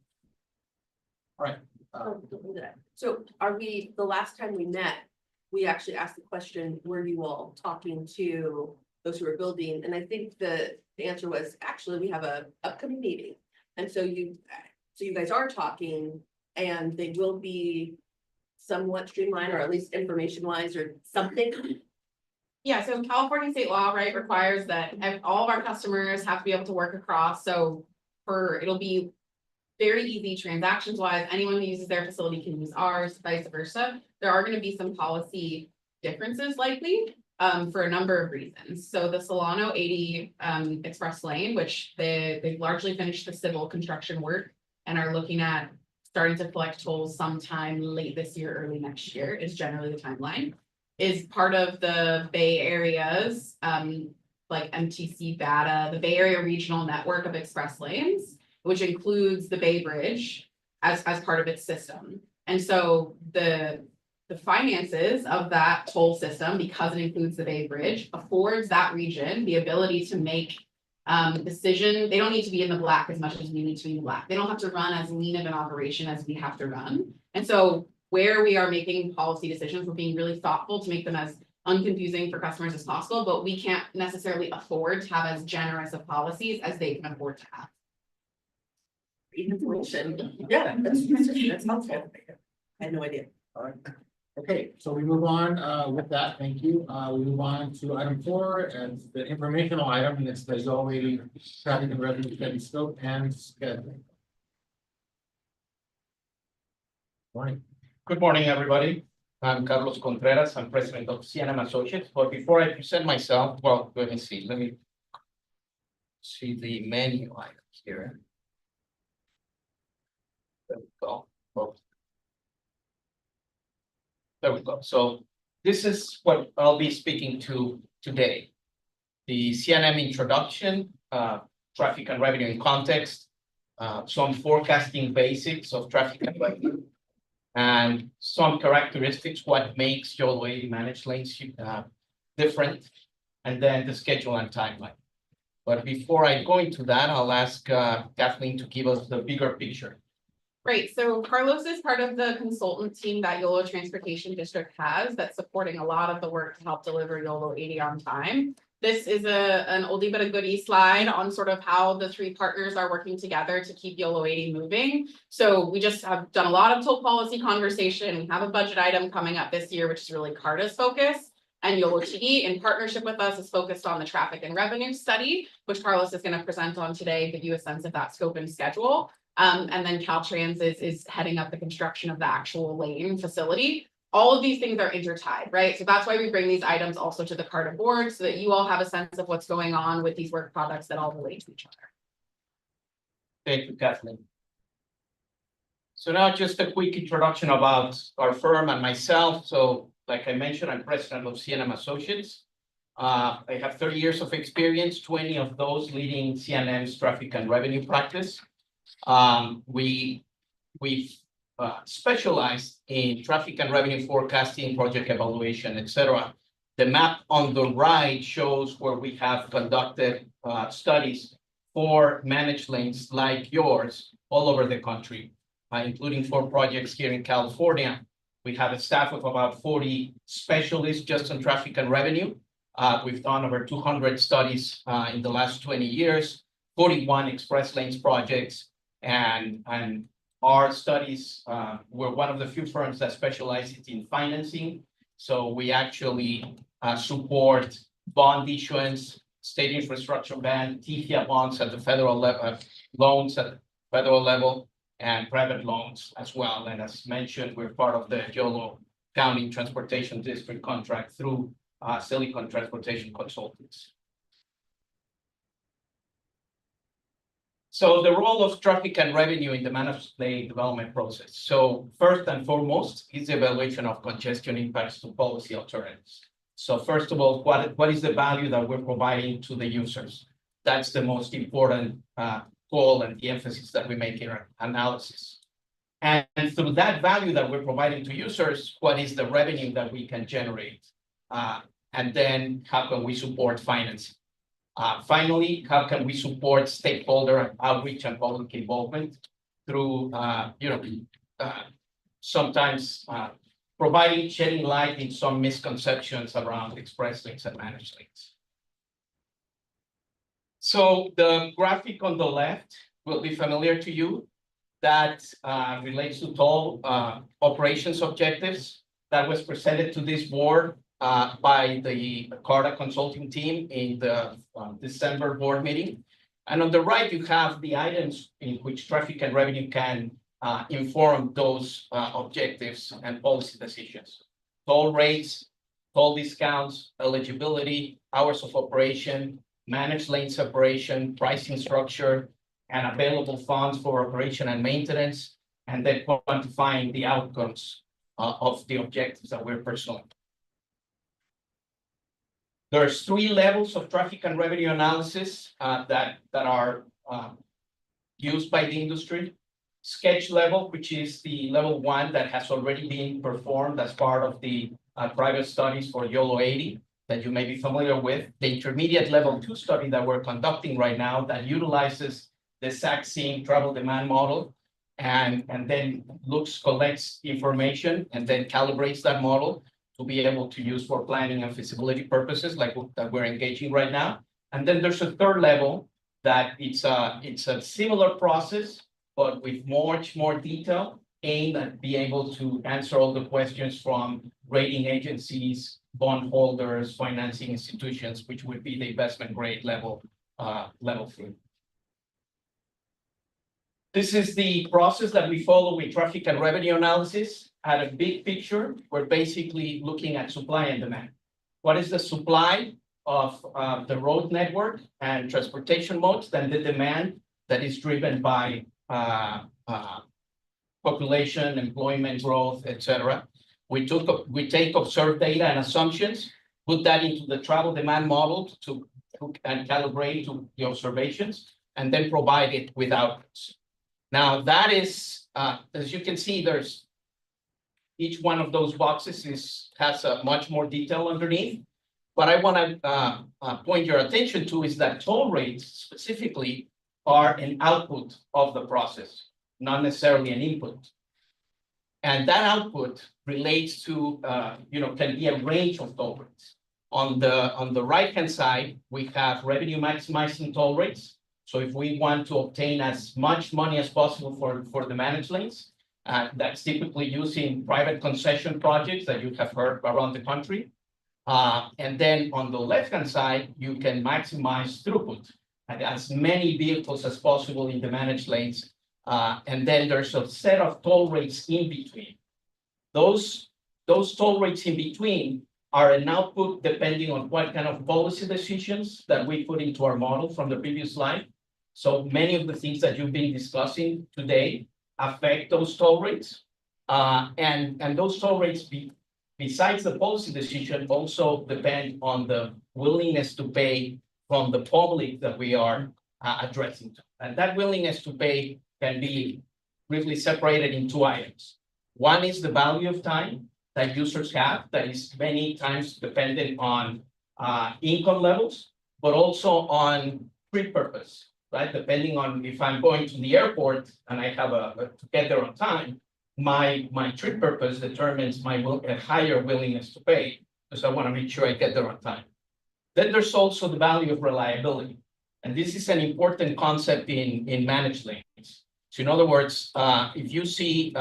All right. So are we, the last time we met, we actually asked the question, were you all talking to those who are building? And I think the answer was, actually, we have a upcoming meeting. And so you guys are talking, and they will be somewhat streamlined, or at least information wise or something. Yeah, so California state law, right, requires that all of our customers have to be able to work across, so it'll be very easy transactions wise, anyone who uses their facility can use ours, vice versa. There are gonna be some policy differences likely, for a number of reasons. So the Solano 80 express lane, which they've largely finished the civil construction work and are looking at starting to collect tolls sometime late this year, early next year is generally the timeline. Is part of the Bay Area's, like MTC data, the Bay Area Regional Network of Express Lanes, which includes the Bay Bridge as part of its system. And so the finances of that toll system, because it includes the Bay Bridge, affords that region the ability to make decision. They don't need to be in the black as much as we need to be in the black. They don't have to run as lean of an operation as we have to run. And so where we are making policy decisions, we're being really thoughtful to make them as unconfusing for customers as possible, but we can't necessarily afford to have as generous of policies as they can afford to have. Information. Yeah, that's helpful. I had no idea. All right. Okay, so we move on with that. Thank you. We move on to item 4 and the informational item, and it's the Yolo 80 traffic and revenue study scope and schedule. Morning. Good morning, everybody. I'm Carlos Contreras. I'm president of CNM Associates. But before I present myself, well, let me see. Let me see the menu items here. There we go. Oh. There we go. So this is what I'll be speaking to today. The CNM introduction, traffic and revenue in context, some forecasting basics of traffic and revenue, and some characteristics, what makes Yolo 80 managed lanes different, and then the schedule and timeline. But before I go into that, I'll ask Kathleen to give us the bigger picture. Right, so Carlos is part of the consultant team that YOLO Transportation District has that's supporting a lot of the work to help deliver YOLO 80 on time. This is an oldie but a goodie slide on sort of how the three partners are working together to keep YOLO 80 moving. So we just have done a lot of toll policy conversation. We have a budget item coming up this year, which is really CARTA's focus. And YOLO TD in partnership with us is focused on the traffic and revenue study, which Carlos is going to present on today, give you a sense of that scope and schedule. And then Caltrans is heading up the construction of the actual lane facility. All of these things are intertied, right? So that's why we bring these items also to the CARTA board so that you all have a sense of what's going on with these work products that all relate to each other. Thank you, Kathleen. So now just a quick introduction about our firm and myself. So like I mentioned, I'm president of C&M Associates. I have 30 years of experience, 20 of those leading C&M's traffic and revenue practice. We've specialized in traffic and revenue forecasting, project evaluation, etc. The map on the right shows where we have conducted studies for managed lanes like yours all over the country, including 4 projects here in California. We have a staff of about 40 specialists just on traffic and revenue. We've done over 200 studies in the last 20 years, 41 express lanes projects, and our studies, we're one of the few firms that specializes in financing. So we actually support bond issuance, state infrastructure ban, TIFIA bonds at the federal level, loans at the federal level, and private loans as well. And as mentioned, we're part of the Yolo County Transportation District contract through Silicon Transportation Consultants. So the role of traffic and revenue in the managed lane development process. So first and foremost is the evaluation of congestion impacts to policy alternatives. So first of all, what is the value that we're providing to the users? That's the most important goal and the emphasis that we make in our analysis. And through that value that we're providing to users, what is the revenue that we can generate? And then how can we support financing? Finally, how can we support stakeholder outreach and public involvement through, sometimes providing, shedding light in some misconceptions around express lanes and managed lanes. So the graphic on the left will be familiar to you. That relates to toll operations objectives that was presented to this board by the CARTA consulting team in the December board meeting. And on the right, you have the items in which traffic and revenue can inform those objectives and policy decisions. Toll rates, toll discounts, eligibility, hours of operation, managed lane separation, pricing structure, and available funds for operation and maintenance, and then quantifying the outcomes of the objectives that we're pursuing. There's 3 levels of traffic and revenue analysis that are used by the industry. Sketch level, which is the level 1 that has already been performed as part of the private studies for YOLO 80 that you may be familiar with. The intermediate level 2 study that we're conducting right now that utilizes the SAC-SIM travel demand model and then collects information and then calibrates that model to be able to use for planning and feasibility purposes like that we're engaging right now. And then there's a 3rd level that it's a similar process, but with much more detail aimed at being able to answer all the questions from rating agencies, bondholders, financing institutions, which would be the investment grade level 3. This is the process that we follow with traffic and revenue analysis. At a big picture, we're basically looking at supply and demand. What is the supply of the road network and transportation modes, then the demand that is driven by population, employment growth, etc. We take observed data and assumptions, put that into the travel demand model and calibrate to the observations, and then provide it with outputs. Now that is, as you can see, there's each one of those boxes has a much more detail underneath. What I want to point your attention to is that toll rates specifically are an output of the process, not necessarily an input. And that output relates to, can be a range of toll rates. On the right-hand side, we have revenue maximizing toll rates. So if we want to obtain as much money as possible for the managed lanes, that's typically using private concession projects that you have heard around the country. And then on the left-hand side, you can maximize throughput and as many vehicles as possible in the managed lanes. And then there's a set of toll rates in between. Those toll rates in between are an output depending on what kind of policy decisions that we put into our model from the previous slide. So many of the things that you've been discussing today affect those toll rates. And those toll rates besides the policy decision also depend on the willingness to pay from the public that we are addressing. And that willingness to pay can be briefly separated in two items. One is the value of time that users have that is many times dependent on income levels, but also on trip purpose, right? Depending on if I'm going to the airport and I have to get there on time, my trip purpose determines my higher willingness to pay, because I want to make sure I get there on time. Then there's also the value of reliability. And this is an important concept in managed lanes. So in other words, if you see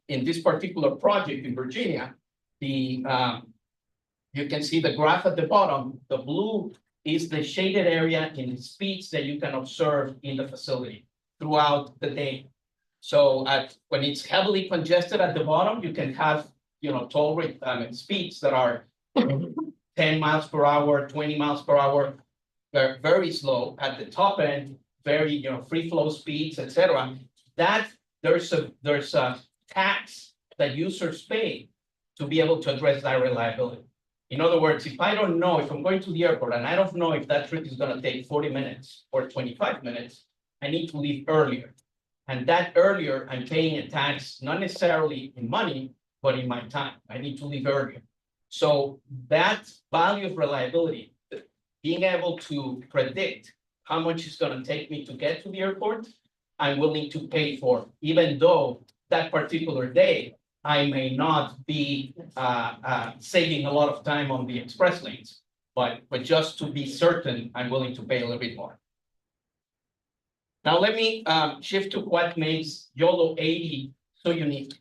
in this particular project in Virginia, you can see the graph at the bottom. The blue is the shaded area in the speeds that you can observe in the facility throughout the day. So when it's heavily congested at the bottom, you can have toll rate speeds that are 10 miles per hour, 20 miles per hour. They're very slow. At the top end, very free flow speeds, etc. That there's a tax that users pay to be able to address that reliability. In other words, if I don't know if I'm going to the airport and I don't know if that trip is going to take 40 minutes or 25 minutes, I need to leave earlier. And that earlier, I'm paying a tax, not necessarily in money, but in my time. I need to leave earlier. So that value of reliability, being able to predict how much it's going to take me to get to the airport, I'm willing to pay for, even though that particular day, I may not be saving a lot of time on the express lanes, but just to be certain, I'm willing to pay a little bit more. Now, let me shift to what makes YOLO 80 so unique.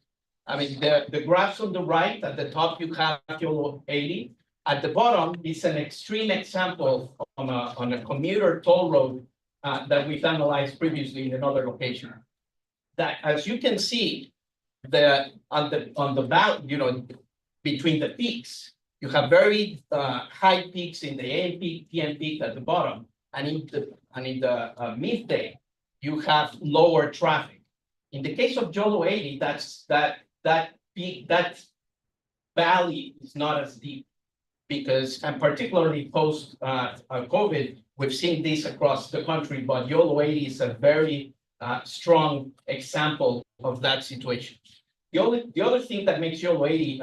I mean, the graphs on the right, at the top, you have YOLO 80. At the bottom is an extreme example on a commuter toll road that we've analyzed previously in another location. That, as you can see, on the bound, between the peaks, you have very high peaks in the AM peak, PM peak at the bottom, and in the midday, you have lower traffic. In the case of YOLO 80, that peak, that valley is not as deep, because, and particularly post COVID, we've seen this across the country, but YOLO 80 is a very strong example of that situation. The other thing that makes YOLO 80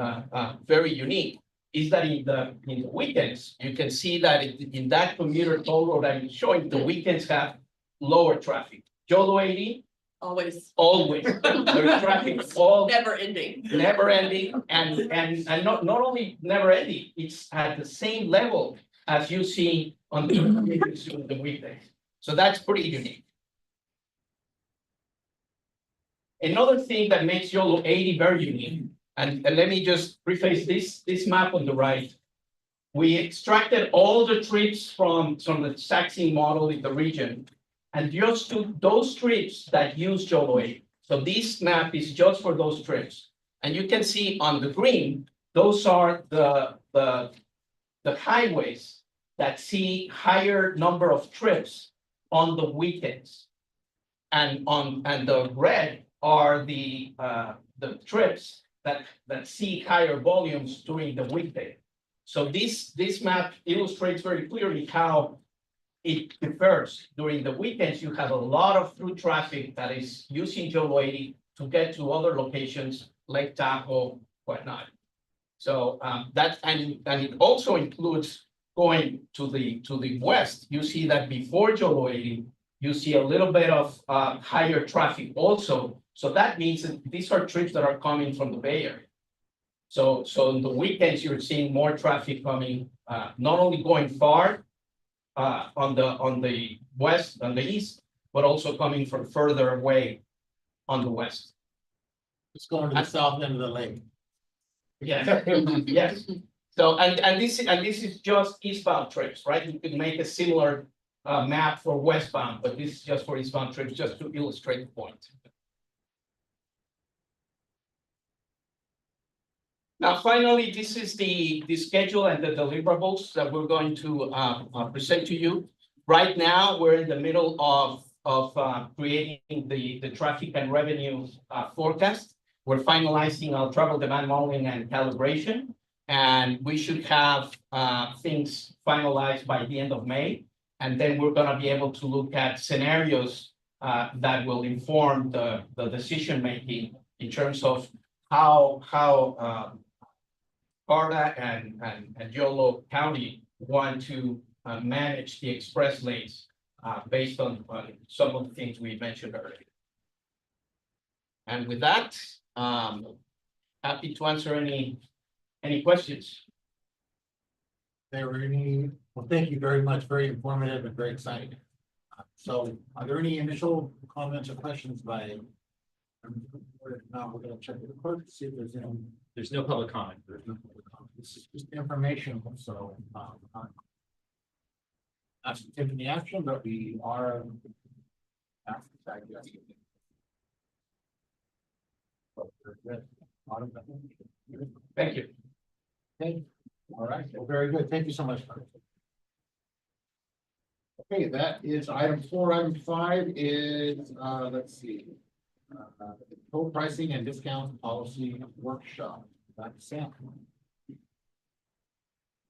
very unique is that in the weekends, you can see that in that commuter toll road I'm showing, the weekends have lower traffic. YOLO 80, Always. There's traffic all Never ending. never ending, and not only never ending, it's at the same level as you see on the weekdays. So that's pretty unique. Another thing that makes YOLO 80 very unique, and let me just preface this map on the right. We extracted all the trips from the taxing model in the region, and just took those trips that use YOLO 80. So this map is just for those trips. And you can see on the green, those are the highways that see higher number of trips on the weekends. And the red are the trips that see higher volumes during the weekday. So this map illustrates very clearly how it differs. During the weekends, you have a lot of through traffic that is using YOLO 80 to get to other locations, Lake Tahoe, whatnot. So that, and it also includes going to the west. You see that before YOLO 80, you see a little bit of higher traffic also. So that means that these are trips that are coming from the Bay Area. So in the weekends, you're seeing more traffic coming, not only going far, on the west, on the east, but also coming from further away on the west. It's going to the south end of the lake. Yeah, yes. So, and this is just eastbound trips, right? You could make a similar map for westbound, but this is just for eastbound trips, just to illustrate the point. Now, finally, this is the schedule and the deliverables that we're going to present to you. Right now, we're in the middle of creating the traffic and revenue forecast. We're finalizing our travel demand modeling and calibration. And we should have things finalized by the end of May. And then we're gonna be able to look at scenarios that will inform the decision making in terms of how CARTA and Yolo County want to manage the express lanes based on some of the things we mentioned earlier. And with that, happy to answer any questions. There were any, well, thank you very much, very informative and very exciting. So are there any initial comments or questions by? Now we're gonna check with the clerk to see if there's any. There's no public comment. This is just informational, so. Not to take any action, but we are. I guess. Thank you. Okay, all right, well, very good, thank you so much. Okay, that is item 4. Item 5 is, let's see. Toll pricing and discount policy workshop. That's Sam.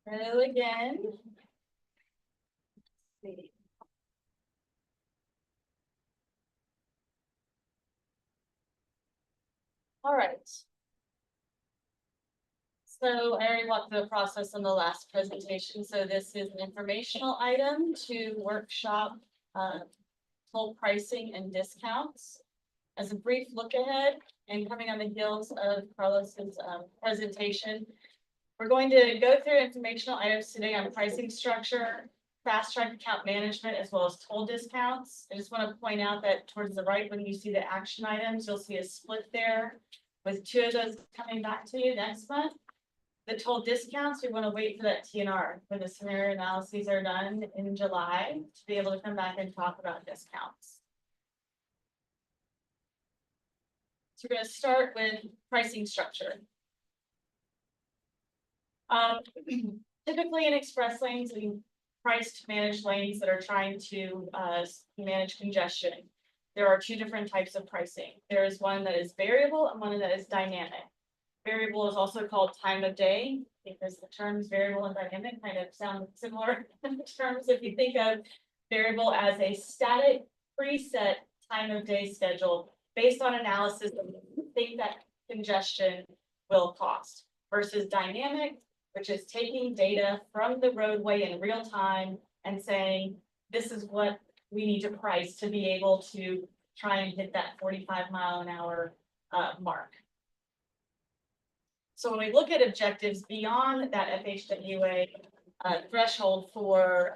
Hello again. Let's see. All right. So I already walked through the process in the last presentation, so this is an informational item to workshop toll pricing and discounts. As a brief look ahead, and coming on the heels of Carlos's presentation, we're going to go through informational items today on pricing structure, fast track account management, as well as toll discounts. I just want to point out that towards the right, when you see the action items, you'll see a split there with 2 of those coming back to you next month. The toll discounts, we want to wait for that TNR when the scenario analyses are done in July to be able to come back and talk about discounts. So we're going to start with pricing structure. Typically in express lanes, we price to manage lanes that are trying to manage congestion. There are 2 different types of pricing. There is one that is variable and one that is dynamic. Variable is also called time of day because the terms variable and dynamic kind of sound similar in terms if you think of variable as a static preset time of day schedule based on analysis of what you think that congestion will cost versus dynamic, which is taking data from the roadway in real time and saying, this is what we need to price to be able to try and hit that 45-mile-an-hour mark. So when we look at objectives beyond that FHWA threshold for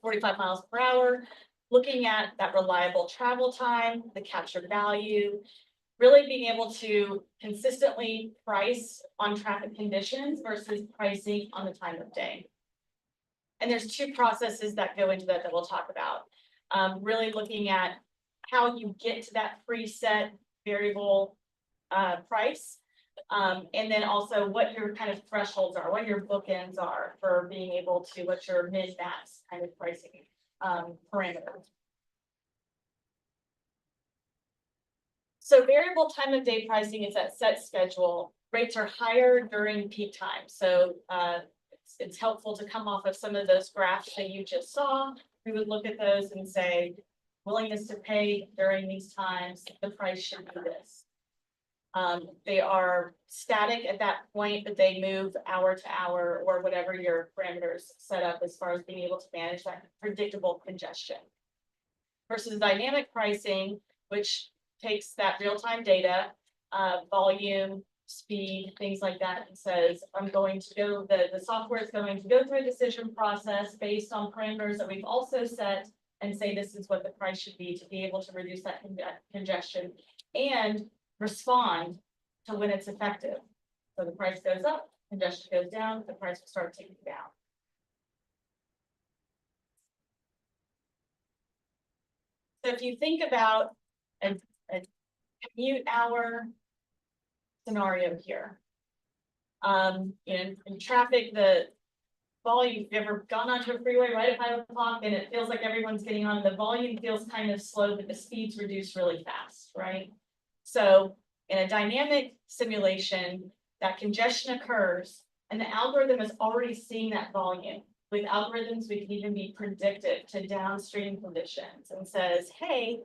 45 miles per hour, looking at that reliable travel time, the captured value, really being able to consistently price on traffic conditions versus pricing on the time of day. And there's 2 processes that go into that we'll talk about. Really looking at how you get to that preset variable price. And then also what your kind of thresholds are, what your bookends are for being able to, what your min-max kind of pricing parameters. So variable time of day pricing is that set schedule. Rates are higher during peak time. So it's helpful to come off of some of those graphs that you just saw. We would look at those and say, willingness to pay during these times, the price should be this. They are static at that point, but they move hour to hour or whatever your parameters set up as far as being able to manage that predictable congestion. Versus dynamic pricing, which takes that real-time data, volume, speed, things like that, and says, I'm going to go, the software is going to go through a decision process based on parameters that we've also set and say this is what the price should be to be able to reduce that congestion and respond to when it's effective. So the price goes up, congestion goes down, the price will start ticking down. So if you think about a commute hour scenario here, in traffic, volume, if you've ever gone onto a freeway right at 5 o'clock and it feels like everyone's getting on, the volume feels kind of slow, but the speeds reduce really fast, right? So in a dynamic simulation, that congestion occurs and the algorithm is already seeing that volume. With algorithms, we can even be predictive to downstream conditions and says, hey,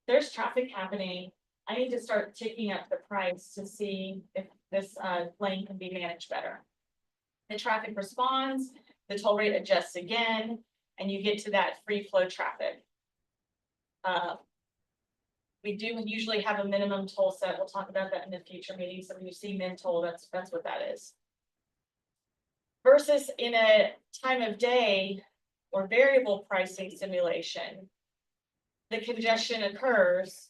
there's traffic happening. I need to start ticking up the price to see if this lane can be managed better. The traffic responds, the toll rate adjusts again, and you get to that free flow traffic. We do usually have a minimum toll set. We'll talk about that in the future meetings. So when you see min toll, that's what that is. Versus in a time of day or variable pricing simulation, the congestion occurs,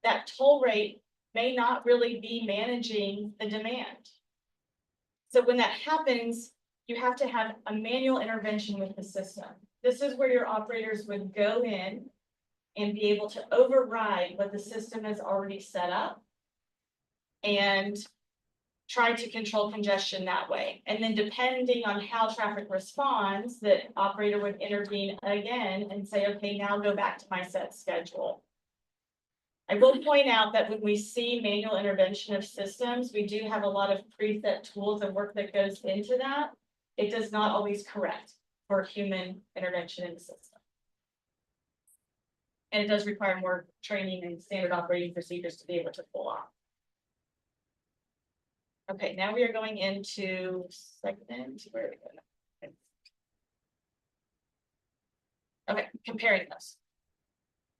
that toll rate may not really be managing the demand. So when that happens, you have to have a manual intervention with the system. This is where your operators would go in and be able to override what the system has already set up and try to control congestion that way. And then depending on how traffic responds, the operator would intervene again and say, okay, now go back to my set schedule. I will point out that when we see manual intervention of systems, we do have a lot of preset tools and work that goes into that. It does not always correct for human intervention in the system. And it does require more training and standard operating procedures to be able to pull off. Okay, now we are going into segment, where are we going? Okay, comparing those.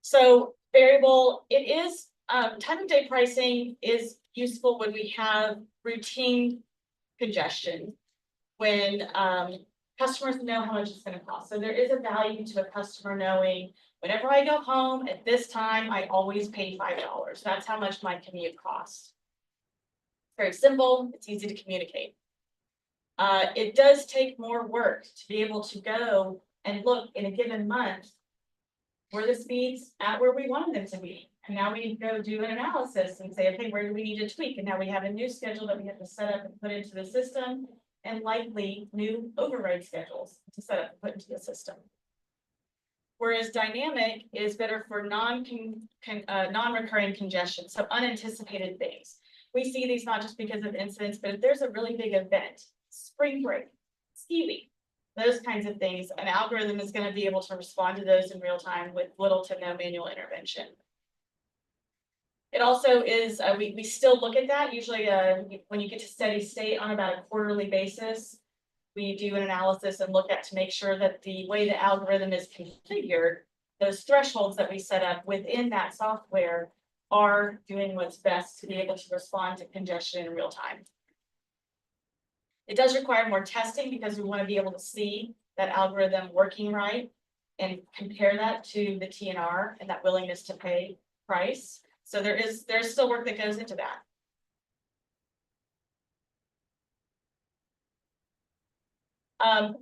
So variable, it is, time of day pricing is useful when we have routine congestion, when customers know how much it's going to cost. So there is a value to a customer knowing whenever I go home at this time, I always pay $5. That's how much my commute costs. Very simple, it's easy to communicate. It does take more work to be able to go and look in a given month were the speeds at where we wanted them to be. And now we go do an analysis and say, okay, where do we need to tweak? And now we have a new schedule that we have to set up and put into the system, and likely new override schedules to set up and put into the system. Whereas dynamic is better for non-recurring congestion, so unanticipated things. We see these not just because of incidents, but if there's a really big event, spring break, ski week, those kinds of things, an algorithm is going to be able to respond to those in real time with little to no manual intervention. It also is, we still look at that usually when you get to steady state on about a quarterly basis. We do an analysis and look at to make sure that the way the algorithm is configured, those thresholds that we set up within that software are doing what's best to be able to respond to congestion in real time. It does require more testing because we want to be able to see that algorithm working right and compare that to the TNR and that willingness to pay price. So there's still work that goes into that.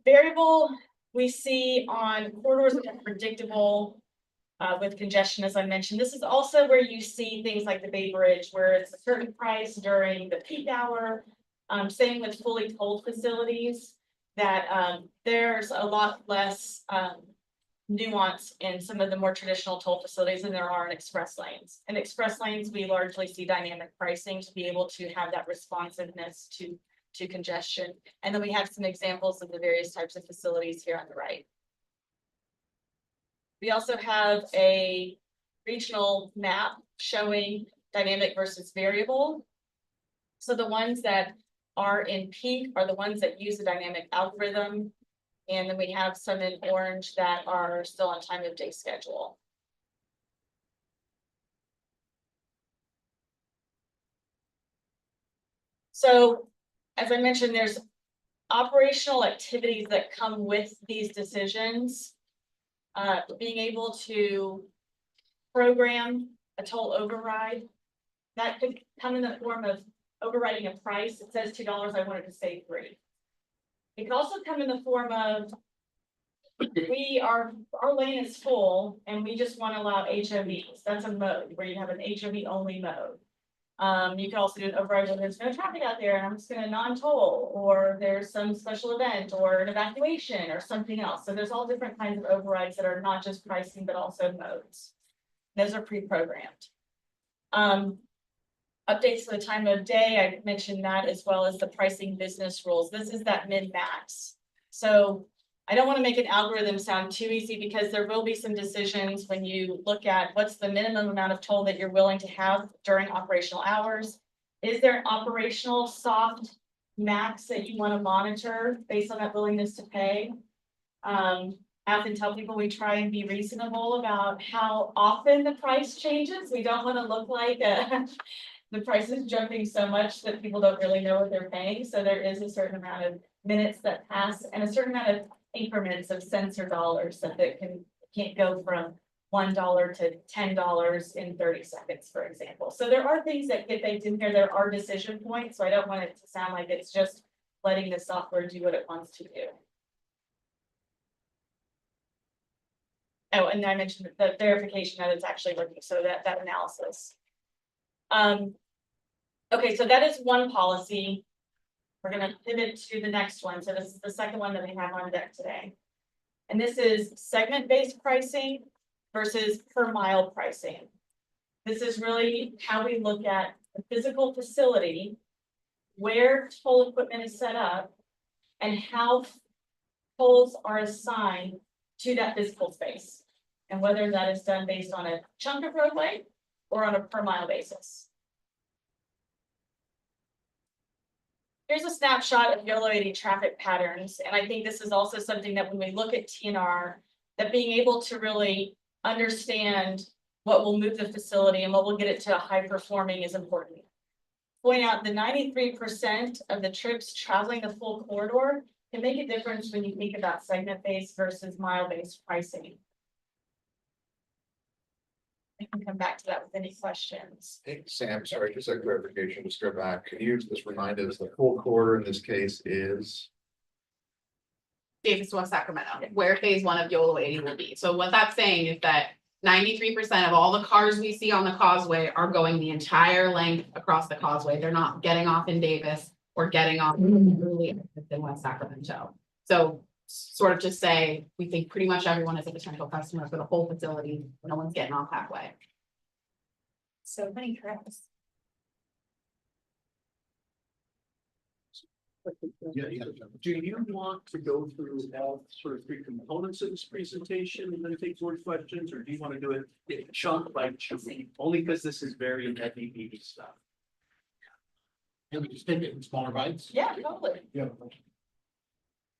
Variable we see on corridors that are predictable with congestion, as I mentioned. This is also where you see things like the Bay Bridge, where it's a certain price during the peak hour. Same with fully tolled facilities, that there's a lot less nuance in some of the more traditional toll facilities than there are in express lanes. In express lanes, we largely see dynamic pricing to be able to have that responsiveness to congestion. And then we have some examples of the various types of facilities here on the right. We also have a regional map showing dynamic versus variable. So the ones that are in pink are the ones that use the dynamic algorithm. And then we have some in orange that are still on time of day schedule. So, as I mentioned, there's operational activities that come with these decisions. Being able to program a toll override, that could come in the form of overriding a price. It says $2, I want it to say $3. It could also come in the form of our lane is full and we just want to allow HOVs. That's a mode where you have an HOV only mode. You can also do an override when there's no traffic out there and I'm just gonna non-toll, or there's some special event or an evacuation or something else. So there's all different kinds of overrides that are not just pricing, but also modes. Those are pre-programmed. Updates for the time of day, I mentioned that, as well as the pricing business rules. This is that min-max. So I don't want to make an algorithm sound too easy, because there will be some decisions when you look at what's the minimum amount of toll that you're willing to have during operational hours. Is there an operational soft max that you want to monitor based on that willingness to pay? I often tell people we try and be reasonable about how often the price changes. We don't want to look like the price is jumping so much that people don't really know what they're paying. So there is a certain amount of minutes that pass and a certain amount of increments of cents or dollars that can't go from $1 to $10 in 30 seconds, for example. So there are things that get baked in here. There are decision points. So I don't want it to sound like it's just letting the software do what it wants to do. Oh, and I mentioned the verification that it's actually working. So that analysis. Okay, so that is one policy. We're gonna pivot to the next one. So this is the second one that we have on deck today. And this is segment-based pricing versus per mile pricing. This is really how we look at the physical facility, where toll equipment is set up, and how tolls are assigned to that physical space. And whether that is done based on a chunk of roadway or on a per mile basis. Here's a snapshot of YOLO 80 traffic patterns, and I think this is also something that when we look at TNR, that being able to really understand what will move the facility and what will get it to high performing is important. Point out the 93% of the trips traveling the full corridor can make a difference when you think about segment-based versus mile-based pricing. I can come back to that with any questions. Hey, Sam, sorry, just a clarification, just go back. Can you just remind us, the full quarter in this case is? Davis to West Sacramento, where phase one of YOLO 80 will be. So what that's saying is that 93% of all the cars we see on the causeway are going the entire length across the causeway. They're not getting off in Davis or getting off early in West Sacramento. So sort of just say, we think pretty much everyone is a potential customer for the whole facility. No one's getting off halfway. So many trips. Yeah. Do you want to go through all sort of three components of this presentation and then take more questions, or do you want to do it chunk by chunk? Only because this is very heavy meaty stuff. Can we just take it in smaller bites? Yeah, totally. Yeah.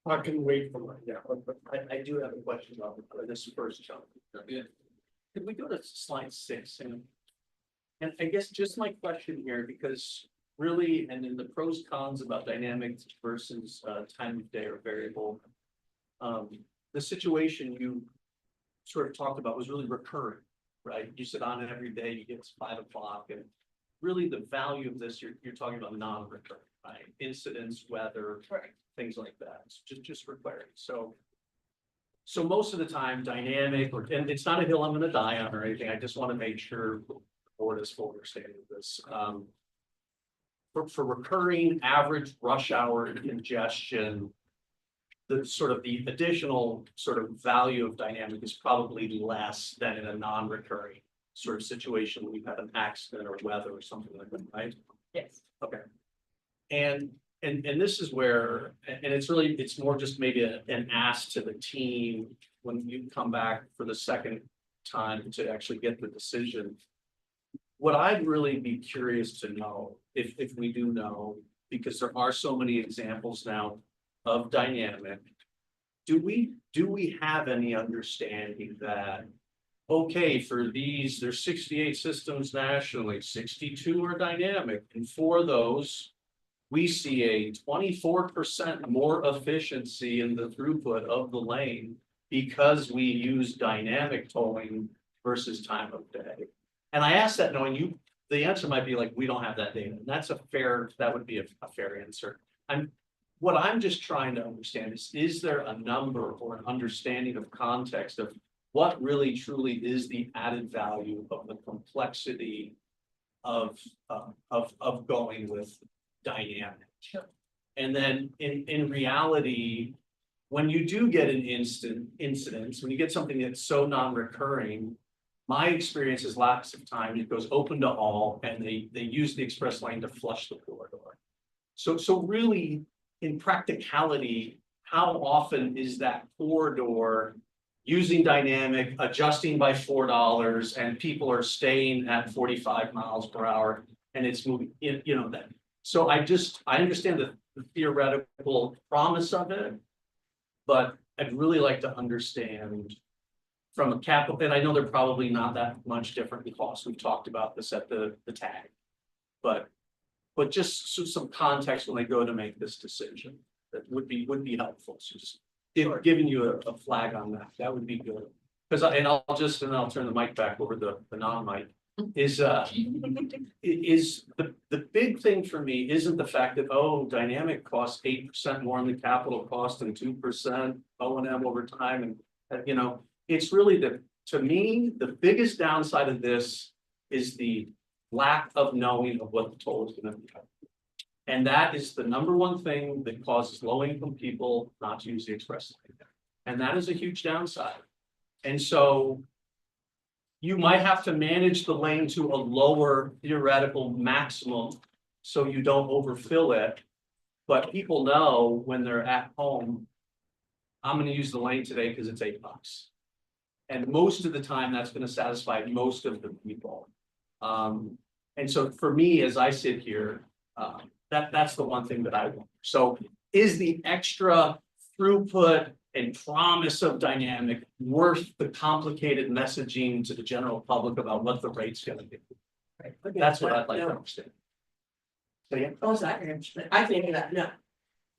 I can wait for mine, yeah. But I do have a question about this first chunk. Yeah. Could we go to slide 6, Sam? And I guess just my question here, because really, and in the pros cons about dynamics versus time of day or variable. The situation you sort of talked about was really recurring, right? You sit on it every day, you get to 5 o'clock, and really the value of this, you're talking about non-recurring, right? Incidents, weather, Right. things like that. It's just for clarity. So most of the time, dynamic, and it's not a hill I'm gonna die on or anything. I just want to make sure the board is full understanding of this. For recurring average rush hour congestion, the sort of the additional sort of value of dynamic is probably less than in a non-recurring sort of situation when you've had an accident or weather or something like that, right? Yes. Okay. And this is where, and it's more just maybe an ask to the team when you come back for the second time to actually get the decision. What I'd really be curious to know, if we do know, because there are so many examples now of dynamic, do we have any understanding that, okay, for these, there's 68 systems nationally, 62 are dynamic, and for those, we see a 24% more efficiency in the throughput of the lane because we use dynamic tolling versus time of day. And I ask that knowing the answer might be like, we don't have that data. And that would be a fair answer. What I'm just trying to understand is there a number or an understanding of context of what really truly is the added value of the complexity of going with dynamic. Sure. And then in reality, when you do get an incident, when you get something that's so non-recurring, my experience is lots of time, it goes open to all, and they use the express lane to flush the corridor. So really, in practicality, how often is that corridor using dynamic, adjusting by $4, and people are staying at 45 miles per hour, and it's moving, you know, that. So I understand the theoretical promise of it, but I'd really like to understand from a capital, and I know they're probably not that much different in cost. We've talked about this at the tag. But just some context when they go to make this decision, that would be helpful. So just giving you a flag on that, that would be good. Because I'll turn the mic back over the non-mic, is the big thing for me isn't the fact that, oh, dynamic costs 8% more than the capital cost and 2% O&M over time. And, you know, it's really to me, the biggest downside of this is the lack of knowing of what the toll is gonna be. And that is the number one thing that causes low-income people not to use the express lane. And that is a huge downside. And so you might have to manage the lane to a lower theoretical maximum so you don't overfill it. But people know when they're at home, I'm gonna use the lane today because it's $8. And most of the time, that's gonna satisfy most of the people. And so for me, as I sit here, that's the one thing that I want. So is the extra throughput and promise of dynamic worth the complicated messaging to the general public about what the rate's gonna be? That's what I'd like to understand. So yeah. Oh, sorry, I think that, no.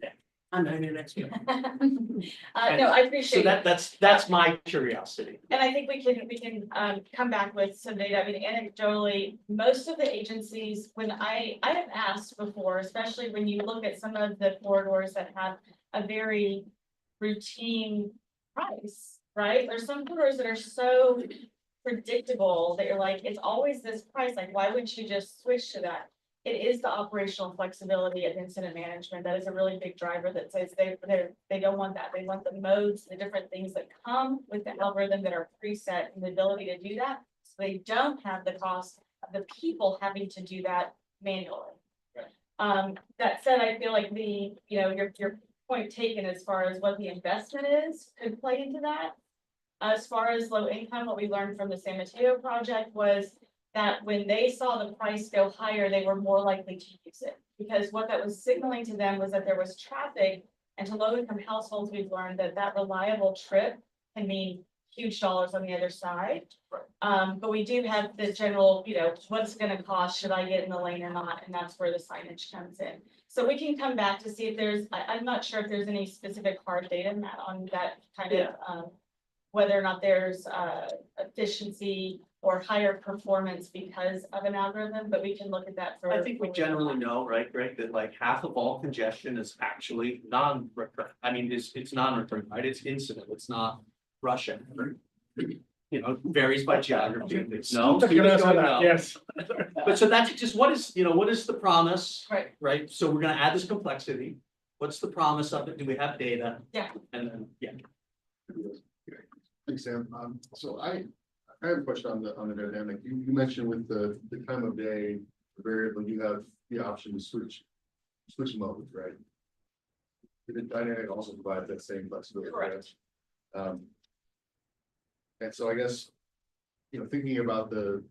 Yeah, I'm not in next year. No, I appreciate. So that's my curiosity. And I think we can come back with some data. I mean, anecdotally, most of the agencies, when I have asked before, especially when you look at some of the corridors that have a very routine price, right? There's some corridors that are so predictable that you're like, it's always this price. Like, why wouldn't you just switch to that? It is the operational flexibility of incident management. That is a really big driver that says they don't want that. They want the modes, the different things that come with the algorithm that are preset and the ability to do that. So they don't have the cost of the people having to do that manually. That said, I feel like your point taken as far as what the investment is could play into that. As far as low income, what we learned from the San Mateo project was that when they saw the price go higher, they were more likely to use it. Because what that was signaling to them was that there was traffic, and to low income households, we've learned that reliable trip can mean huge dollars on the other side. But we do have the general, what's it gonna cost, should I get in the lane or not? And that's where the signage comes in. So we can come back to see if there's, I'm not sure if there's any specific hard data on that kind of, whether or not there's efficiency or higher performance because of an algorithm, but we can look at that for. I think we generally know, right, Greg, that like half of all congestion is actually non-recurring. I mean, it's non-recurring, right? It's incident, it's not rush hour. You know, it varies by geography. No. Yes. But so that's just what is the promise? Right. Right, so we're gonna add this complexity. What's the promise of it? Do we have data? Yeah. And then, yeah. Thanks, Sam. So I have a question on the dynamic. You mentioned with the time of day variable, you have the option to switch modes, right? The dynamic also provides that same flexibility. Correct. And so I guess, thinking about the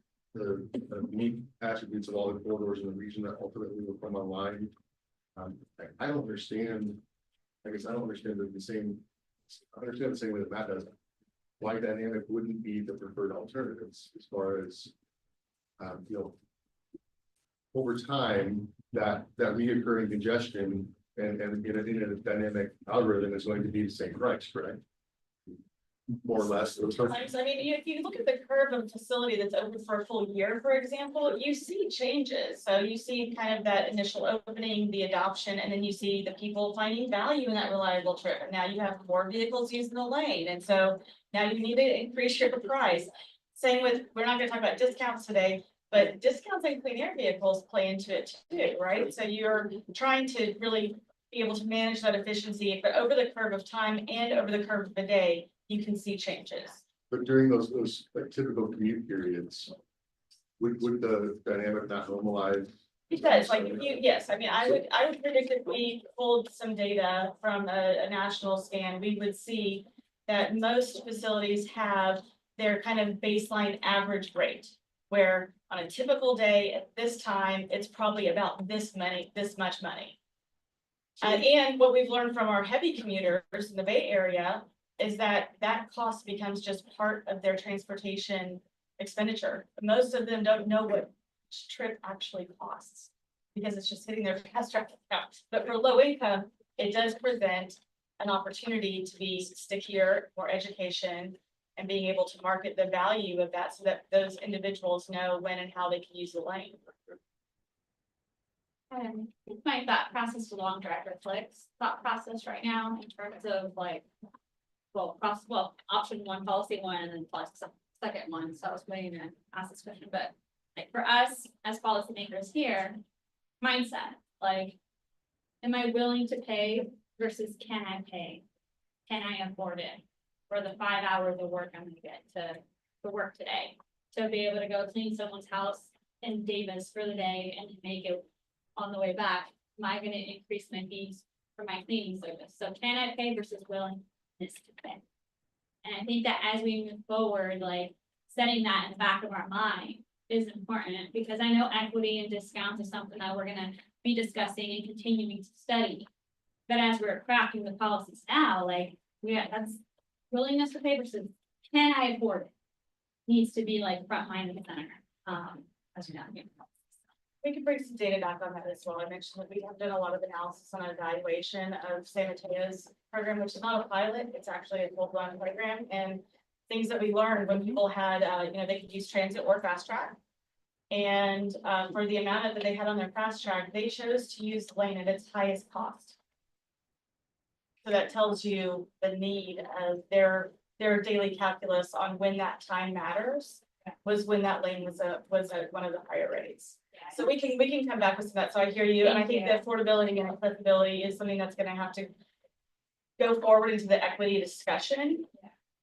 unique attributes of all the corridors in the region that ultimately will come online. I don't understand, I don't understand the same way that Matt does. Why dynamic wouldn't be the preferred alternatives as far as, over time, that reoccurring congestion and in a dynamic algorithm is going to be the same price, right? More or less. Sometimes, I mean, if you look at the curve of a facility that's open for a full year, for example, you see changes. So you see kind of that initial opening, the adoption, and then you see the people finding value in that reliable trip. And now you have more vehicles using the lane. And so now you need to increase your price. Same with, we're not gonna talk about discounts today, But discounts on clean air vehicles play into it too, right? So you're trying to really be able to manage that efficiency, but over the curve of time and over the curve of the day, you can see changes. But during those like typical commute periods, would the dynamic not normalize? It does, like if you, yes, I mean, I would predict if we pulled some data from a national scan, we would see that most facilities have their kind of baseline average rate. Where on a typical day at this time, it's probably about this much money. And what we've learned from our heavy commuters in the Bay Area is that that cost becomes just part of their transportation expenditure. Most of them don't know what each trip actually costs because it's just hitting their fast track account. But for low income, it does present an opportunity to be stickier, more education, and being able to market the value of that so that those individuals know when and how they can use the lane. My thought process along Director Flick's thought process right now in terms of like, well, option one, policy one, and then plus the second one. So I was waiting to ask this question, but like for us as policymakers here, mindset, like, am I willing to pay versus can I pay? Can I afford it for the 5 hours of work I'm gonna get to work today? To be able to go clean someone's house in Davis for the day and make it on the way back, am I gonna increase my fees for my cleaning service? So can I pay versus willingness to pay? And I think that as we move forward, like setting that in the back of our mind is important because I know equity and discounts is something that we're gonna be discussing and continuing to study. But as we're crafting the policies now, like that's willingness to pay versus can I afford it? Needs to be like front line of the center. As you know. We could bring some data back on that as well. I mentioned that we have done a lot of analysis on evaluation of San Mateo's program, which is not a pilot, it's actually a full-blown program, and things that we learned when people had, they could use transit or fast track. And for the amount that they had on their fast track, they chose to use the lane at its highest cost. So that tells you the need of their daily calculus on when that time matters was when that lane was at one of the higher rates. So we can come back with some of that. So I hear you, and I think the affordability and accessibility is something that's gonna have to go forward into the equity discussion.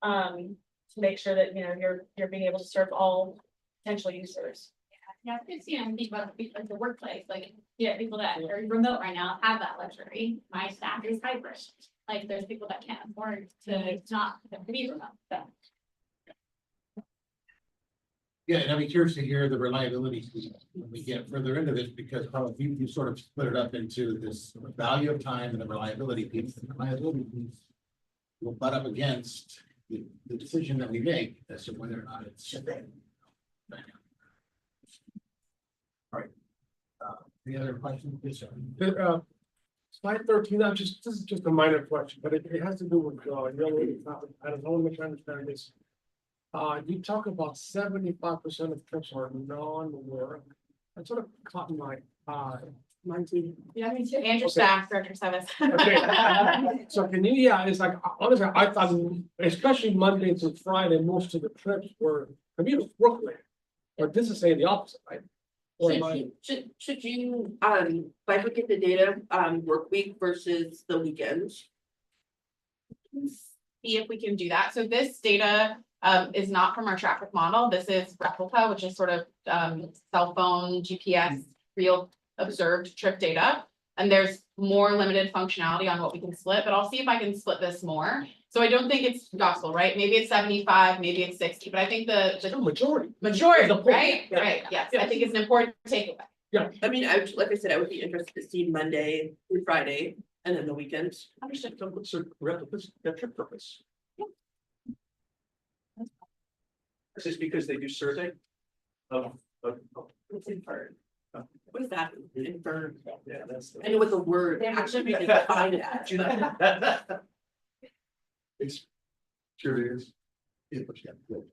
To make sure that, you're being able to serve all potential users. Yeah, it's, think about the people at the workplace, like, people that are remote right now have that luxury. My staff is hybrid. Like, there's people that can't afford to not be remote, so. Yeah, and I'd be curious to hear the reliability piece when we get further into this, because probably you sort of split it up into this value of time and the reliability piece. The reliability piece will butt up against the decision that we make as to whether or not it's. All right. Any other questions? Yes, sir. Slide 13, this is just a minor question, but it has to do with, I don't know if I understand this. You talk about 75% of trips are non-work. That sort of caught my eye. 19. Yeah, me too. Andrew Staff, Director Service. Okay. So can you, it's like, honestly, I thought, especially Monday through Friday, most of the trips were commuters, Brooklyn. But this is saying the opposite, right? Or am I- Should you, bifurcate the data, work week versus the weekends? See if we can do that. So this data is not from our traffic model. This is replica, which is sort of cell phone, GPS, real observed trip data. And there's more limited functionality on what we can split, but I'll see if I can split this more. So I don't think it's gospel, right? Maybe it's 75, maybe it's 60, but I think the Majority. majority, The point. right? Yeah. Right, yes, I think it's an important takeaway. I mean, like I said, I would be interested to see Monday through Friday and then the weekends. Understand, what's their trip purpose? Is this because they do survey? It's inferred. What is that? Inferred. Yeah, that's. I know what the word actually means. Define it. It's curious.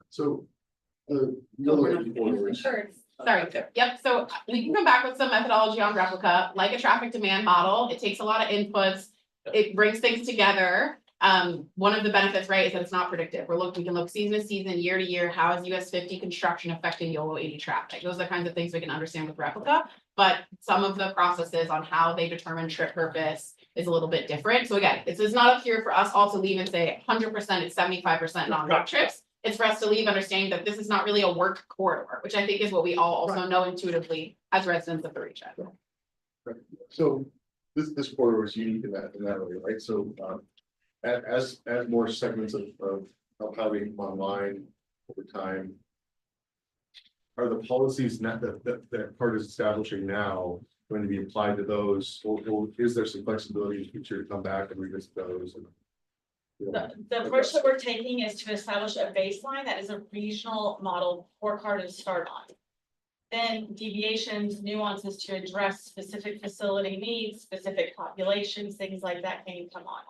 So. Sure. Sorry, yep, so we can come back with some methodology on replica, like a traffic demand model. It takes a lot of inputs. It brings things together. One of the benefits, right, is that it's not predictive. We can look season to season, year to year, how is US 50 construction affecting YOLO 80 traffic? Those are the kinds of things we can understand with Replica. But some of the processes on how they determine trip purpose is a little bit different. So again, this is not up here for us all to leave and say 100%, it's 75% non-work trips. It's for us to leave understanding that this is not really a work corridor, which I think is what we all also know intuitively as residents of the region. So this corridor is unique in that way, right? So, as more segments of highway come online over time, are the policies that CARTA is establishing now going to be applied to those, or is there some flexibility in the future to come back and revisit those? And, you know, The approach that we're taking is to establish a baseline that is a regional model for CARTA to start on. Then deviations, nuances to address specific facility needs, specific populations, things like that can come on.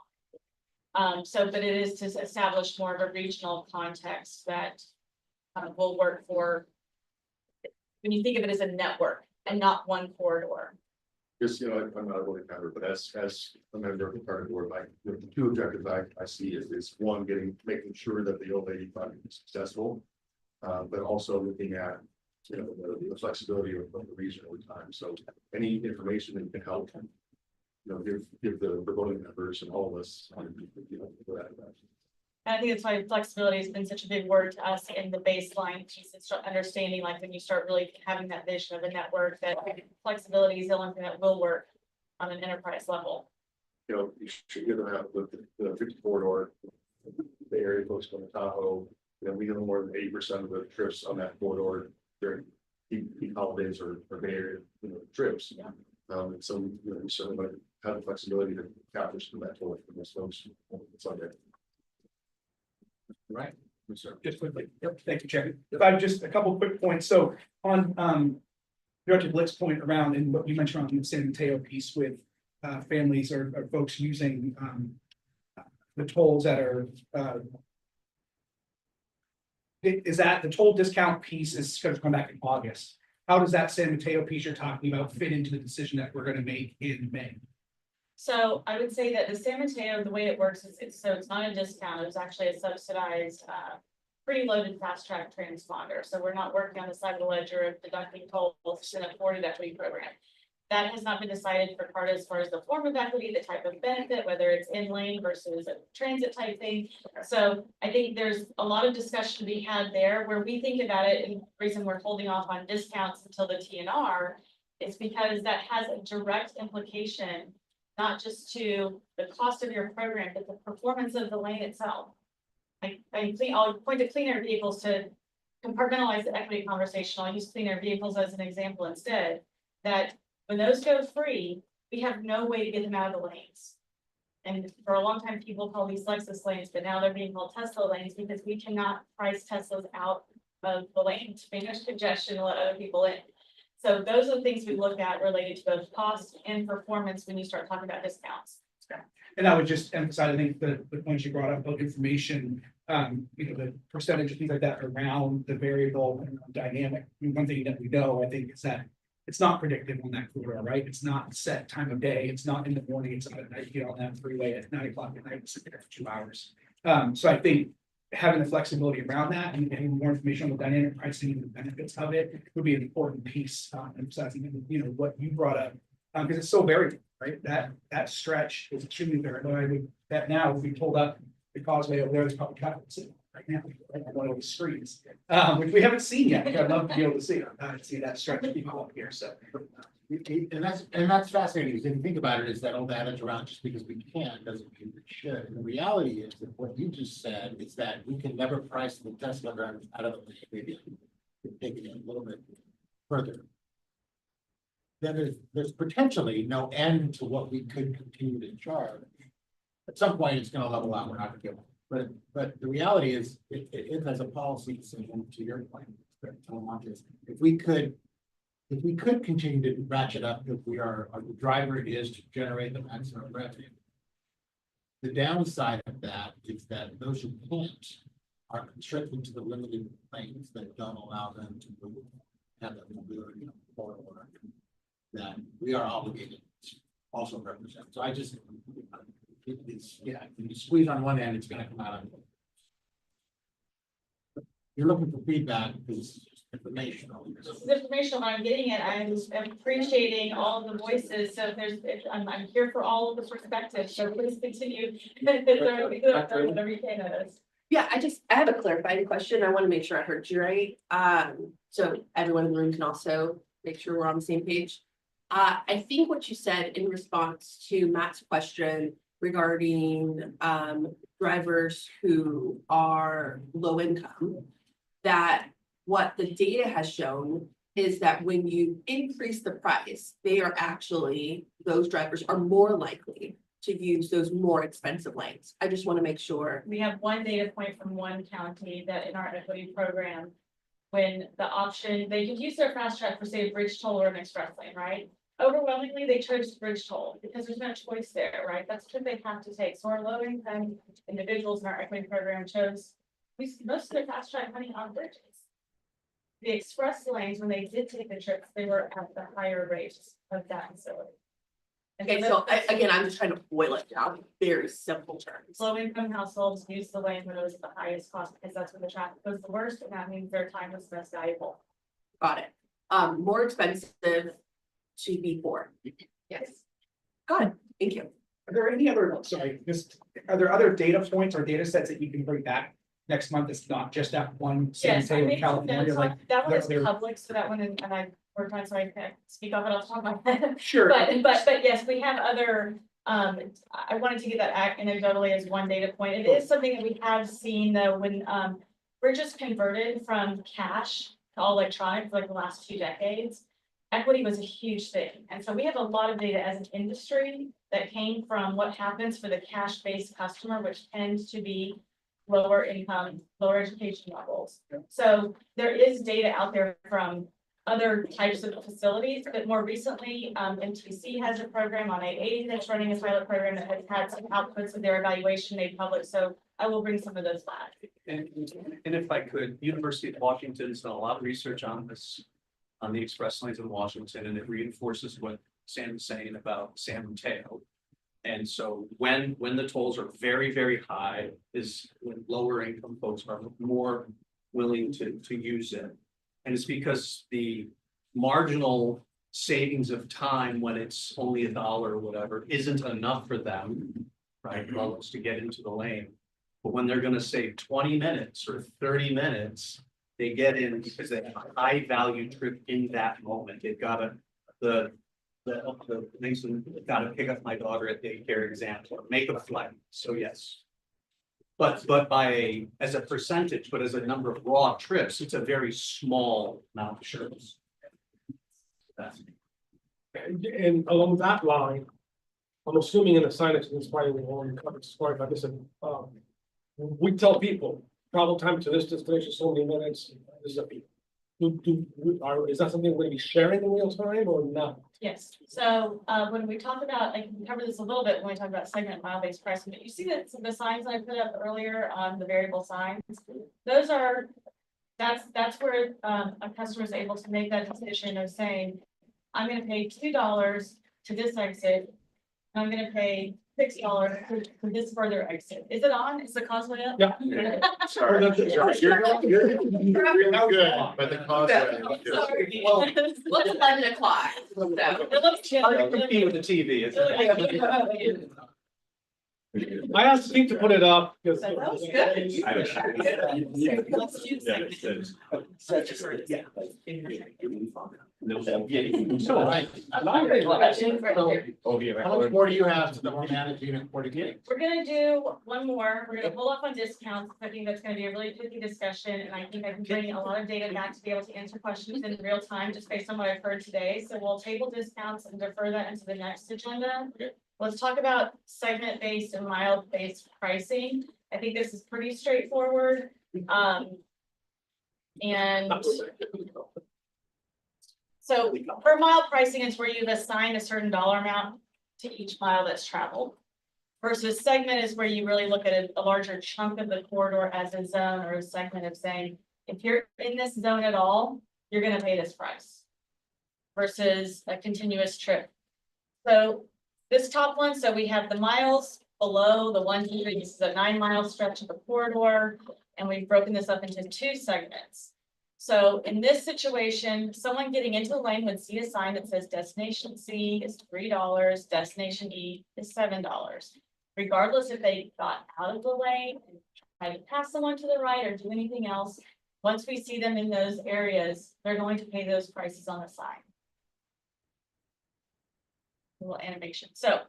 But it is to establish more of a regional context that will work for, when you think of it as a network and not one corridor. Just, you know, I'm not a voting member, but as a member of the CARTA board, the two objectives I see is one, making sure that the old 85 is successful. But also looking at, you know, the flexibility of the region over time. So any information that can help, you know, give the voting members and all of us, you know, for that. And I think that's why flexibility has been such a big word to us in the baseline piece. It's understanding, like, when you start really having that vision of a network, that flexibility is the only thing that will work on an enterprise level. You know, you should give them out with the 50 corridor, the area folks going to Tahoe. You know, we know more than 80% of the trips on that corridor during peak holidays or Bay Area, you know, trips. Yeah. And so, you know, we certainly want to have the flexibility to capture some of that toll from those folks. It's on there. Right. Yes, sir. Just quickly, yep, thank you, Chairman. If I just a couple quick points, so on Director Blitz's point around and what you mentioned on the San Mateo piece with families or folks using the tolls that are is that the toll discount piece is going to come back in August? How does that San Mateo piece you're talking about fit into the decision that we're going to make in May? So I would say that the San Mateo, the way it works is it's not a discount, it's actually a subsidized, pretty loaded fast track transponder. So we're not working on the side of the ledger of deducting tolls in a forwarded equity program. That has not been decided for CARTA as far as the form of equity, the type of benefit, whether it's in lane versus a transit type thing. So I think there's a lot of discussion to be had there where we think about it, and the reason we're holding off on discounts until the TNR is because that has a direct implication, not just to the cost of your program, but the performance of the lane itself. I'll point to clean air vehicles to compartmentalize the equity conversation. I'll use clean air vehicles as an example instead, that when those go free, we have no way to get them out of the lanes. And for a long time, people call these Lexus lanes, but now they're being called Tesla lanes because we cannot price Teslas out of the lane to manage congestion and let other people in. So those are the things we look at related to both cost and performance when you start talking about discounts. And I would just emphasize, I think the points you brought up about information, you know, the percentage of things like that around the variable and dynamic. I mean, one thing that we know, I think, is that it's not predictive on that corridor, right? It's not set time of day. It's not in the morning. It's not at night. You get on that freeway at 9 o'clock at night, sit there for 2 hours. So I think having the flexibility around that and getting more information on the dynamic pricing and the benefits of it would be an important piece, emphasizing, you know, what you brought up, because it's so variable, right? That stretch is extremely variable. I would bet now if we pulled up the causeway over there, there's probably traffic sitting right now, right on one of those streets, which we haven't seen yet. I'd love to be able to see that stretch of people up here. So. And that's fascinating, because if you think about it, is that old adage around just because we can doesn't mean we should. And the reality is that what you just said is that we can never price the Tesla drivers out of the lane. Maybe taking it a little bit further. Then there's potentially no end to what we could continue to charge. At some point, it's going to level out. We're not going to get one. But the reality is, it has a policy decision to your point. If we could continue to ratchet up, if the driver is to generate the maximum revenue. The downside of that is that those who can't are constricted to the limited lanes that don't allow them to move, have that mobility corridor that we are obligated to also represent. So It's, yeah, when you squeeze on one end, it's gonna come out on. You're looking for feedback, because it's informational. This is informational, I'm getting it, I'm appreciating all of the voices, so I'm here for all of the perspectives, so please continue. Whatever you can of this. Yeah, I have a clarifying question. I want to make sure I heard you right. So everyone in the room can also make sure we're on the same page. I think what you said in response to Matt's question regarding drivers who are low income, that what the data has shown is that when you increase the price, those drivers are more likely to use those more expensive lanes. I just want to make sure. We have one data point from one county that in our equity program, when the option, they could use their fast track for say a bridge toll or an express lane, right? Overwhelmingly, they chose bridge toll because there's no choice there, right? That's what they have to take. So our low income individuals in our equity program chose, most of their fast track money on bridges. The express lanes, when they did take the trips, they were at the higher rates of that facility. And Okay, so again, I'm just trying to boil it down, in very simple terms. low income households use the lane when it was at the highest cost because that's when the traffic was the worst, and that means their time was most valuable. Got it. More expensive to be poor. Yes. Got it. Thank you. Are there any other, are there other data points or data sets that you can bring back next month? It's not just that one San Yes, I Mateo, made some California, notes like. on, that one is there- public, so that one, and I worked on, so I can't speak off it off the top of my head. Sure. But yes, we have other, I wanted to get that anecdotally as one data point. It is something that we have seen though, when, bridges converted from cash to all electronic for like the last 2 decades. Equity was a huge thing, and so we have a lot of data as an industry that came from what happens for the cash-based customer, which tends to be lower income, lower education levels. So there is data out there from other types of facilities, but more recently, MTC has a program on 880 that's running a pilot program that has had some outputs of their evaluation made public, so I will bring some of those back. And if I could, University of Washington's done a lot of research on this, on the express lanes in Washington, and it reinforces what Sam is saying about San Mateo. And so when the tolls are very, very high, is when lower income folks are more willing to use it. And it's because the marginal savings of time when it's only $1 or whatever isn't enough for them, right? Levels to get into the lane. But when they're gonna save 20 minutes or 30 minutes, they get in because they have a high value trip in that moment. They've got the things, gotta pick up my daughter at daycare example, or make a flight. So yes. But as a percentage, but as a number of raw trips, it's a very small amount of trips. And along that line, I'm assuming in the signage, and it's probably we already covered, sorry, but listen, we tell people, travel time to this destination, so many minutes, this is a people. Is that something we're gonna be sharing in real time or not? Yes, so when we talk about, like, we covered this a little bit when we talk about segment mile-based pricing, but you see that the signs I put up earlier on the variable signs, those are, that's where a customer is able to make that decision of saying, I'm gonna pay $2 to this exit, and I'm gonna pay $6 for this further exit. Is it on? Is the causeway up? Yeah. Sorry, you're really good, but the causeway. Sorry. Well, it's 11:00. So. It looks good. Hard to compete with the TV. It's I asked Steve to put it up because. That was good. Let's do segment. So, right. How much more do you have to the we're managing and coordinating? We're gonna do one more. We're gonna hold off on discounts. I think that's gonna be a really pithy discussion, and I think I can bring a lot of data back to be able to answer questions in real time, just based on what I've heard today. So we'll table discounts and defer that into the next agenda. Okay. Let's talk about segment-based and mile-based pricing. I think this is pretty straightforward. And so per mile pricing is where you've assigned a certain dollar amount to each mile that's traveled. Versus segment is where you really look at a larger chunk of the corridor as a zone or a segment of saying, if you're in this zone at all, you're gonna pay this price. Versus a continuous trip. So this top one, so we have the miles below the 1, 2, 3, this is a 9-mile stretch of a corridor, and we've broken this up into 2 segments. So in this situation, someone getting into the lane would see a sign that says destination C is $3, destination E is $7. Regardless if they got out of the lane and tried to pass someone to the right or do anything else, once we see them in those areas, they're going to pay those prices on the sign. Little animation. So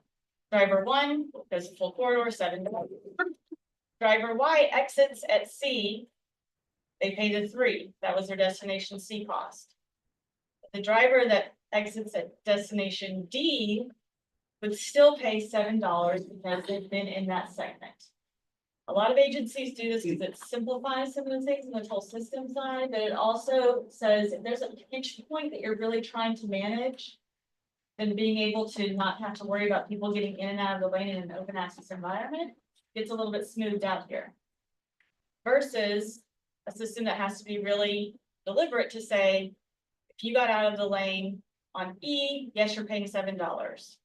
driver 1 goes a full corridor, $7. Driver Y exits at C. They pay the 3. That was their destination C cost. The driver that exits at destination D would still pay $7 because they've been in that segment. A lot of agencies do this because it simplifies some of the things in the toll system side, but it also says if there's a pinch point that you're really trying to manage, then being able to not have to worry about people getting in and out of the lane in an open access environment gets a little bit smoothed out here. Versus a system that has to be really deliberate to say, if you got out of the lane on E, yes, you're paying $7.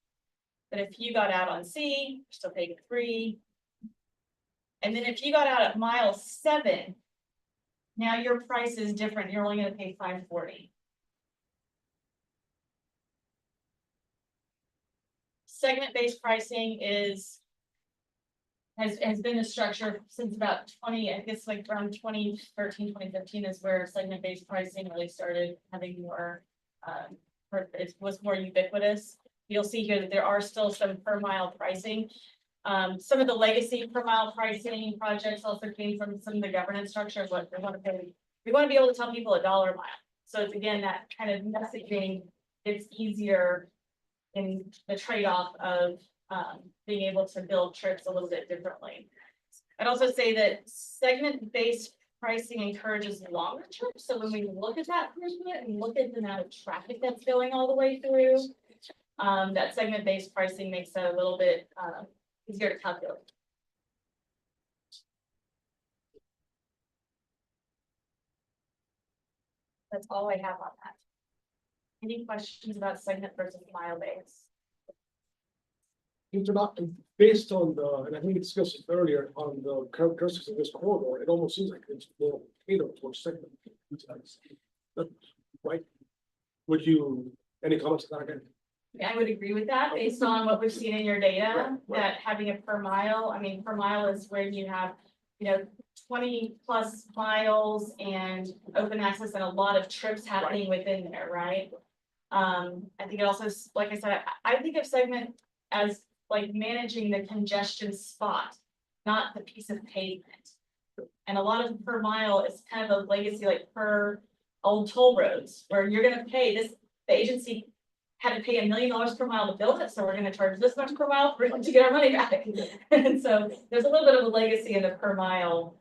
But if you got out on C, you're still paying 3. And then if you got out at mile 7, now your price is different. You're only going to pay $5.40. Segment-based pricing has been a structure since about 20, I guess like around 2013, 2015 is where segment-based pricing really started having more, it was more ubiquitous. You'll see here that there are still some per mile pricing. Some of the legacy per mile pricing projects also came from some of the governance structure of what they want to pay. We want to be able to tell people $1 a mile. So it's again, that kind of messaging, it's easier in the trade-off of being able to build trips a little bit differently. I'd also say that segment-based pricing encourages longer trips. So when we look at that and look at the amount of traffic that's going all the way through, that segment-based pricing makes it a little bit easier to calculate. That's all I have on that. Any questions about segment versus mile base? Based on the, and I think we discussed it earlier, on the characteristics of this corridor, it almost seems like it's more catered towards segment. Right? Would you, any comments on that again? I would agree with that based on what we've seen in your data, Right. that having a per mile, I mean, per mile is where you have, 20+ miles and open access and a lot of trips happening within there, right? I think it also, like I said, I think of segment as like managing the congestion spot, not the piece of pavement. And a lot of per mile is kind of a legacy, like per old toll roads, where you're gonna pay this, the agency had to pay $1 million per mile to build it, so we're gonna charge this much per mile for it to get our money back. And so there's a little bit of a legacy in the per mile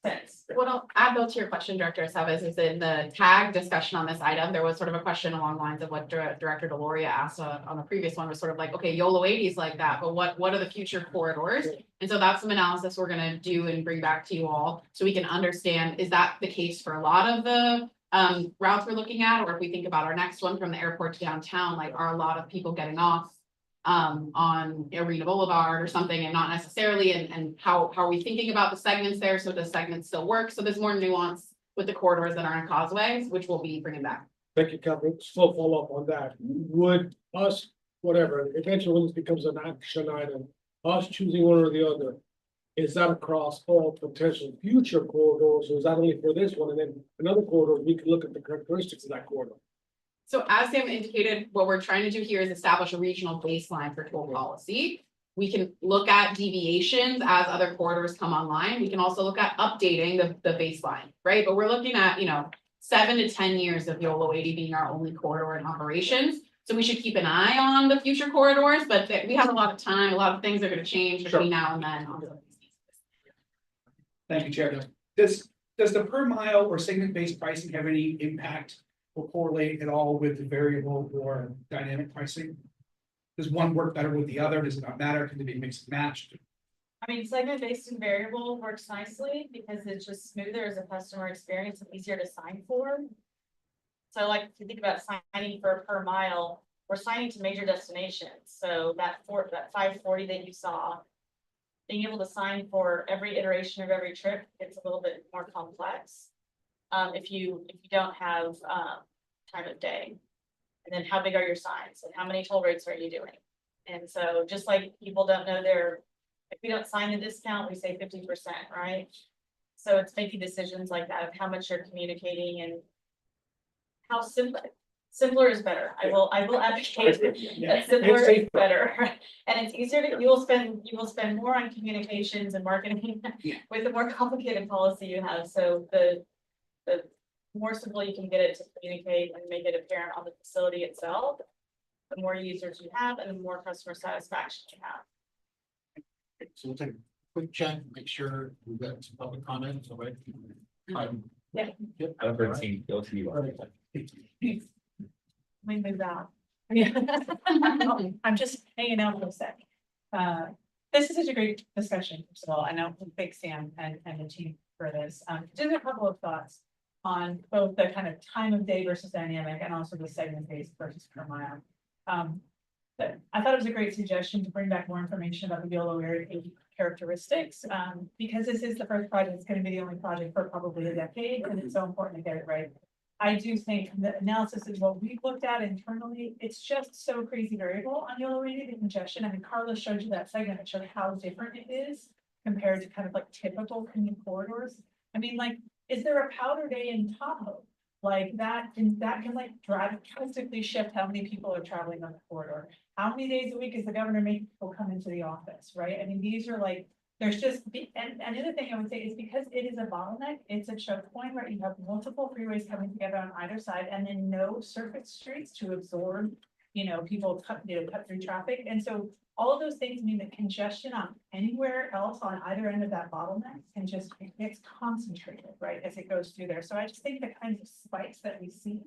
sense. What I'll add though to your question, Director Aceves, is in the tag discussion on this item, there was sort of a question along the lines of what Director Deloria asked on the previous one, was sort of like, okay, YOLO 80 is like that, but what are the future corridors? And so that's some analysis we're gonna do and bring back to you all, so we can understand, is that the case for a lot of the routes we're looking at? Or if we think about our next one from the airport to downtown, like, are a lot of people getting off on Arena Boulevard or something, and not necessarily, and how are we thinking about the segments there? So does segments still work? So there's more nuance with the corridors that aren't causeways, which we'll be bringing back. Thank you, Catherine. Still follow up on that. Would us, whatever, eventually when this becomes an action item, us choosing one or the other, is that across all potential future corridors, or is that only for this one? And then another corridor, we can look at the characteristics of that corridor. So as Sam indicated, what we're trying to do here is establish a regional baseline for toll policy. We can look at deviations as other corridors come online. We can also look at updating the baseline, right? But we're looking at, 7 to 10 years of YOLO 80 being our only corridor in operations. So we should keep an eye on the future corridors, but we have a lot of time, a lot of things are going to change between now and then. Thank you, Chair. Does the per mile or segment-based pricing have any impact or correlate at all with the variable or dynamic pricing? Does one work better with the other? Does it not matter? Can it be mixed and matched? I mean, segment-based and variable works nicely because it's just smoother as a customer experience and easier to sign for. So like, if you think about signing for a per mile, we're signing to major destinations, so that 540 that you saw. Being able to sign for every iteration of every trip, it's a little bit more complex. If you don't have, time of day. And then how big are your signs and how many toll rates are you doing? And so just like people don't know if we don't sign a discount, we say 50%, right? So it's making decisions like that of how much you're communicating and how simpler is better. I will advocate that simpler is better. And it's easier to, you will spend more on communications and marketing with the more complicated policy you have. So the more simple you can get it to communicate and make it apparent on the facility itself, the more users you have and the more customer satisfaction you have. So we'll take a quick check, make sure we've got some public comments, all right? Yeah. Yep. I've never seen LTV. We move out. I'm just hanging out for a sec. This is such a great discussion, first of all. I know thank Sam and the team for this. Just a couple of thoughts on both the kind of time of day versus dynamic and also the segment based versus per mile. But I thought it was a great suggestion to bring back more information about the YOLO area characteristics, because this is the first project, it's going to be the only project for probably a decade, and it's so important to get it right. I do think the analysis is what we've looked at internally. It's just so crazy variable on YOLO area, the congestion. I mean, Carla showed you that segment that showed how different it is compared to kind of like typical commute corridors. I mean, like, is there a powder day in Tahoe? Like that, and that can like drastically shift how many people are traveling on the corridor. How many days a week is the governor making people come into the office, right? I mean, these are like, there's just, and another thing I would say is because it is a bottleneck, it's a choke point where you have multiple freeways coming together on either side and then no surface streets to absorb, people cut through traffic. And so all of those things mean that congestion on anywhere else on either end of that bottleneck can just, it gets concentrated, right, as it goes through there. So I just think the kinds of spikes that we see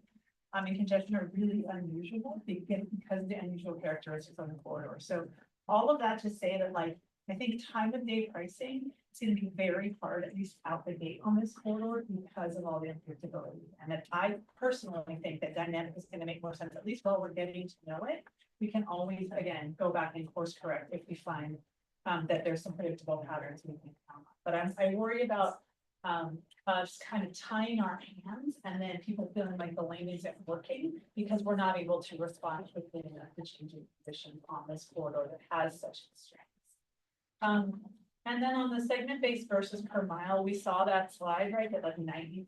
in congestion are really unusual because of the unusual characteristics of the corridor. So all of that to say that, like, I think time of day pricing is going to be very hard, at least out the gate on this corridor because of all the unpredictability. And that I personally think that dynamic is going to make more sense, at least while we're getting to know it. We can always, again, go back and course correct if we find that there's some predictable patterns we can count on. But I worry about us kind of tying our hands and then people feeling like the lane isn't working because we're not able to respond within the changing conditions on this corridor that has such constraints. And then on the segment based versus per mile, we saw that slide, right, that like 93%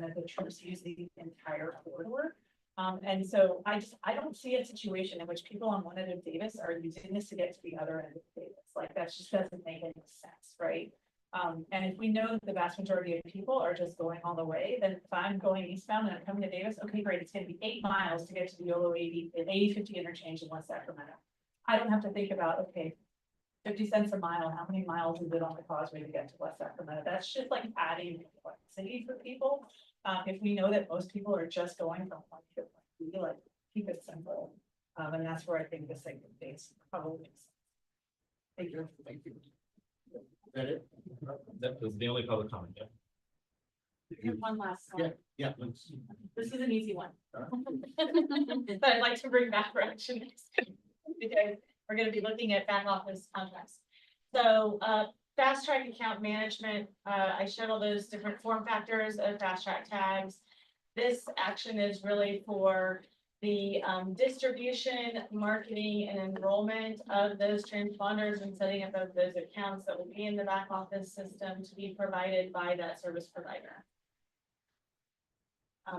of the trips use the entire corridor. And so I don't see a situation in which people on one end of Davis are using this to get to the other end of Davis. Like that just doesn't make any sense, right? And if we know that the vast majority of people are just going all the way, then if I'm going eastbound and I'm coming to Davis, okay, great, it's going to be 8 miles to get to the YOLO 80-50 interchange in West Sacramento. I don't have to think about, okay, 50 cents a mile, how many miles is it on the causeway to get to West Sacramento? That's just like adding complexity for people. If we know that most people are just going from one to point B, like keep it simple. And that's where I think the segment base probably makes sense. Thank you. Thank you. Is that it? That was the only public comment, yeah. We have one last one. Yeah, let's. This is an easy one. But I'd like to bring back for action next week, because we're going to be looking at back office contracts. So fast track account management, I showed all those different form factors of fast track tags. This action is really for the distribution, marketing, and enrollment of those transponders and setting up of those accounts that will be in the back office system to be provided by that service provider.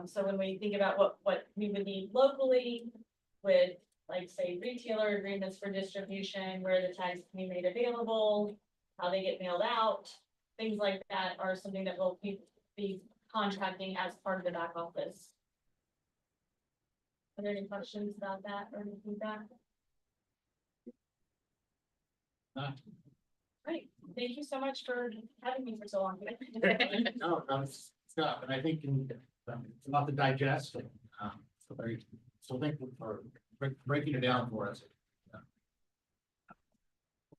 So when we think about what we would need locally with, like, say, retailer agreements for distribution, where the tags can be made available, how they get mailed out, things like that are something that we'll be contracting as part of the back office. Are there any questions about that or any feedback? Great, thank you so much for having me for so long. No, it's stuff, and I think it's a lot to digest. So thank you for breaking it down for us.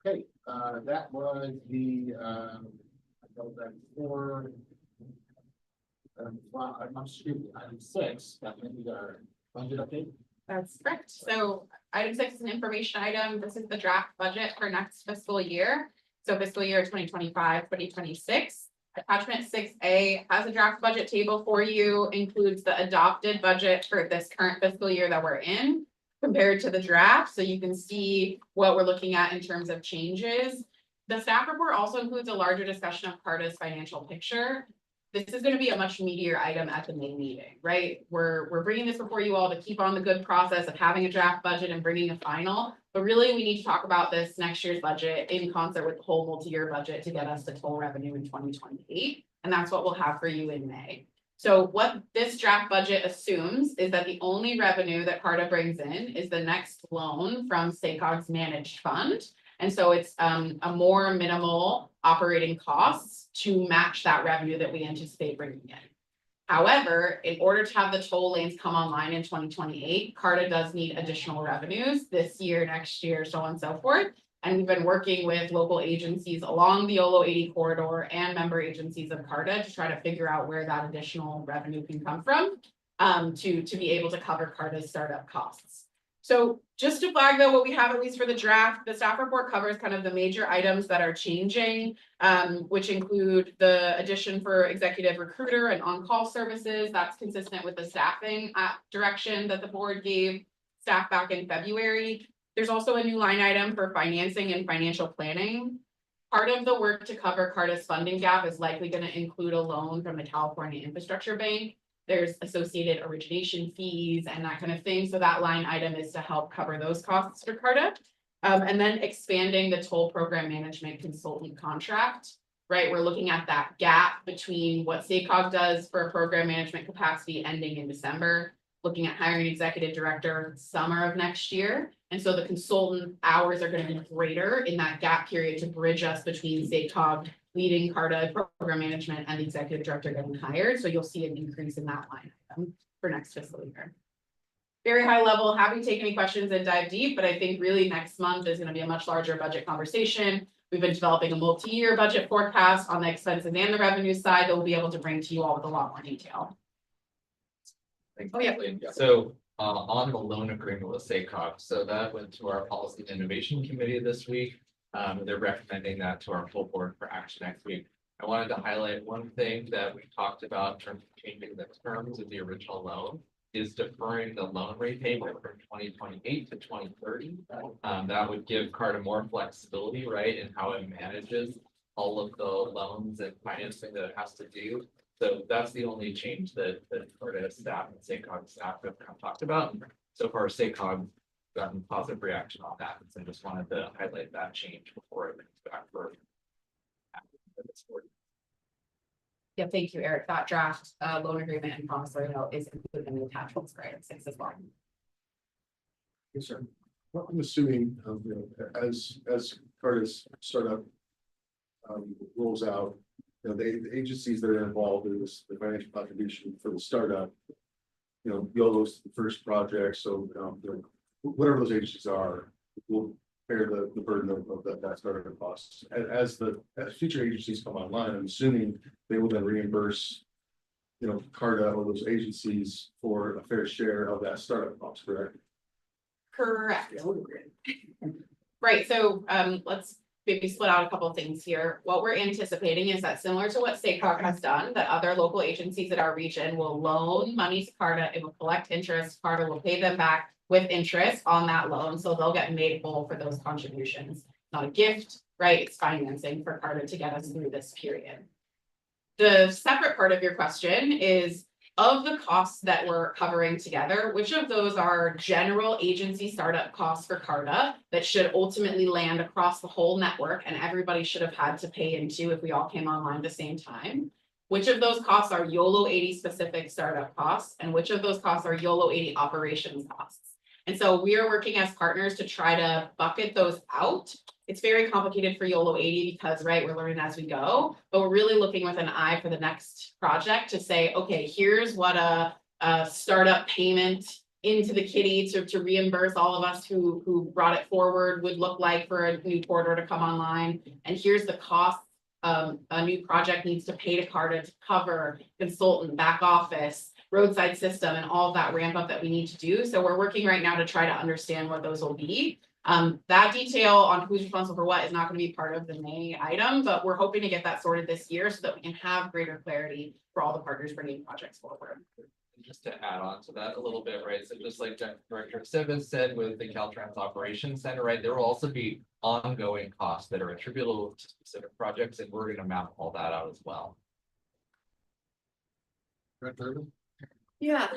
Okay, that was the I'm excuse me, item 6, that may be our budget update. That's correct. So item 6 is an information item. This is the draft budget for next fiscal year. So fiscal year 2025-2026. Attachment 6A has a draft budget table for you, includes the adopted budget for this current fiscal year that we're in compared to the draft, so you can see what we're looking at in terms of changes. The staff report also includes a larger discussion of CARTA's financial picture. This is gonna be a much meatier item at the May meeting, right? We're bringing this before you all to keep on the good process of having a draft budget and bringing a final. But really, we need to talk about this next year's budget in concert with the whole multi-year budget to get us to total revenue in 2028. And that's what we'll have for you in May. So what this draft budget assumes is that the only revenue that CARTA brings in is the next loan from SACOG's managed fund. And so it's a more minimal operating costs to match that revenue that we anticipate bringing in. However, in order to have the toll lanes come online in 2028, CARTA does need additional revenues this year, next year, so on and so forth. And we've been working with local agencies along the YOLO 80 corridor and member agencies of CARTA to try to figure out where that additional revenue can come from to be able to cover CARTA's startup costs. So just to flag though, what we have at least for the draft, the staff report covers kind of the major items that are changing, which include the addition for executive recruiter and on-call services. That's consistent with the staffing direction that the board gave staff back in February. There's also a new line item for financing and financial planning. Part of the work to cover CARTA's funding gap is likely going to include a loan from the California Infrastructure Bank. There's associated origination fees and that kind of thing. So that line item is to help cover those costs for CARTA. And then expanding the toll program management consultant contract, right? We're looking at that gap between what SACOG does for a program management capacity ending in December, looking at hiring an executive director summer of next year. And so the consultant hours are going to be greater in that gap period to bridge us between SACOG leading CARTA program management and the executive director getting hired. So you'll see an increase in that line item for next fiscal year. Very high level, happy to take any questions and dive deep, but I think really next month is going to be a much larger budget conversation. We've been developing a multi-year budget forecast on the expenses and the revenue side that we'll be able to bring to you all with a lot more detail. Thanks, Oh, yeah. Kathleen. So on the loan agreement with SACOG, so that went to our policy and innovation committee this week. They're recommending that to our full board for action next week. I wanted to highlight one thing that we talked about in terms of changing the terms of the original loan is deferring the loan repayment from 2028 to 2030. That would give CARTA more flexibility, right, in how it manages all of the loans and financing that it has to do. So that's the only change that CARTA staff and SACOG staff have kind of talked about. So far, SACOG gotten positive reaction on that, and so just wanted to highlight that change before it comes back for. Yeah, thank you, Eric. That draft loan agreement and promissory note is included in the attachments for item 6 as well. Yes, sir. Well, I'm assuming, as CARTA's startup rolls out, the agencies that are involved in this, the financial contribution for the startup, YOLO's the first project, so whatever those agencies are, will bear the burden of that startup costs. As future agencies come online, I'm assuming they will then reimburse, CARTA or those agencies for a fair share of that startup cost, correct? Correct. Right, so let's maybe split out a couple of things here. What we're anticipating is that similar to what SACOG has done, that other local agencies in our region will loan money to CARTA, it will collect interest, CARTA will pay them back with interest on that loan, so they'll get made whole for those contributions. Not a gift, right? It's financing for CARTA to get us through this period. The separate part of your question is, of the costs that we're covering together, which of those are general agency startup costs for CARTA that should ultimately land across the whole network and everybody should have had to pay into if we all came online at the same time? Which of those costs are YOLO 80 specific startup costs, and which of those costs are YOLO 80 operations costs? And so we are working as partners to try to bucket those out. It's very complicated for YOLO 80 because, right, we're learning as we go, but we're really looking with an eye for the next project to say, okay, here's what a startup payment into the kitty to reimburse all of us who brought it forward would look like for a new corridor to come online. And here's the cost a new project needs to pay to CARTA to cover consultant, back office, roadside system and all of that ramp up that we need to do. So we're working right now to try to understand what those will be. That detail on who's responsible for what is not gonna be part of the May item, but we're hoping to get that sorted this year so that we can have greater clarity for all the partners bringing projects forward. Just to add on to that a little bit, right, so just like Director Sivis said with the Caltrans Operations Center, right, there will also be ongoing costs that are attributable to specific projects, and we're gonna map all that out as well. Yeah,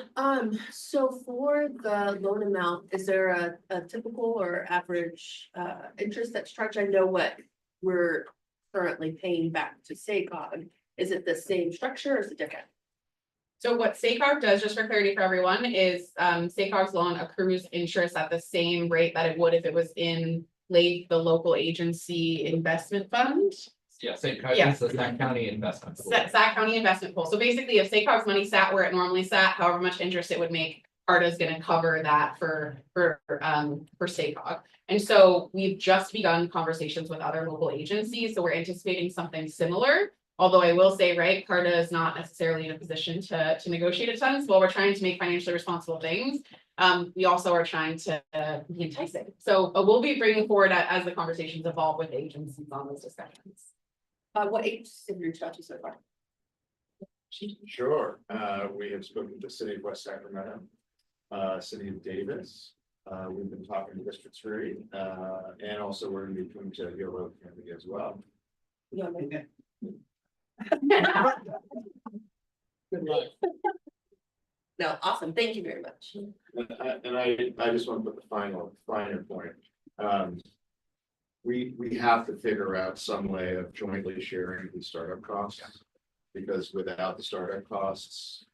so for the loan amount, is there a typical or average interest that's charged? I know what we're currently paying back to SACOG. Is it the same structure or is it different? So what SACOG does, just for clarity for everyone, is SACOG's loan accrues interest at the same rate that it would if it was in the local agency investment fund. Yeah, Yeah. it's the Sac County investment. Pool. Sac County investment pool. So basically, if SACOG's money sat where it normally sat, however much interest it would make, CARTA is gonna cover that for SACOG. And so we've just begun conversations with other local agencies, so we're anticipating something similar. Although I will say, right, CARTA is not necessarily in a position to negotiate a ton, so while we're trying to make financially responsible things, we also are trying to be enticing. So we'll be bringing forward as the conversations evolve with agencies on those discussions. What agencies have you reached out to so far? Sure, we have spoken to the city of West Sacramento, city of Davis. We've been talking to District 3, and also we're going to be coming to Yolo County as well. Yeah, Good luck. no, awesome. Thank you very much. And I just want to put the finer point. We have to figure out some way of jointly sharing the startup costs. Because without the startup costs,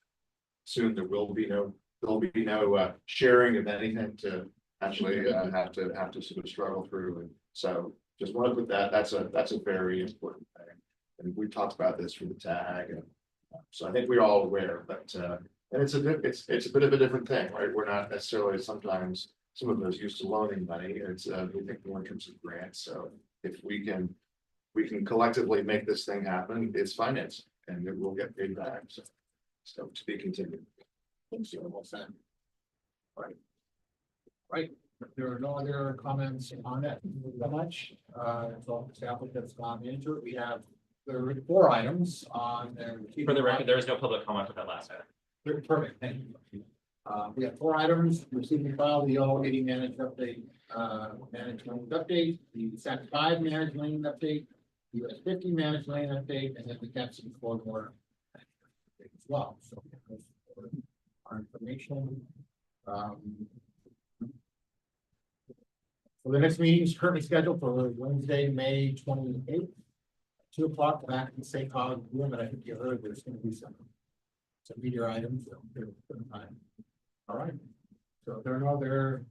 soon there'll be no sharing of anything to actually have to sort of struggle through. And so just want to put that's a very important thing. And we talked about this for the tag, and so I think we're all aware, but and it's a bit of a different thing, right? We're not necessarily sometimes some of those used to loaning money. It's we think more in terms of grants. So if we can collectively make this thing happen, it's finance and it will get paid back. So to be continued. Thank you. Well said. Right. Right, if there are no other comments on it, thank you very much. So the applicant's gone into it. We have 4 items on there. For the record, there was no public comment for that last item. Perfect, thank you. We have 4 items, receiving file, the O 80 management update, the SAC 5 managed lane update, US 50 managed lane update, and then the CAPC corridor as well. So our information. So the next meeting is currently scheduled for Wednesday, May 28th, 2 o'clock back in SACOG room, but I think you heard there's going to be some meteor items. So time. All right. So if there are no other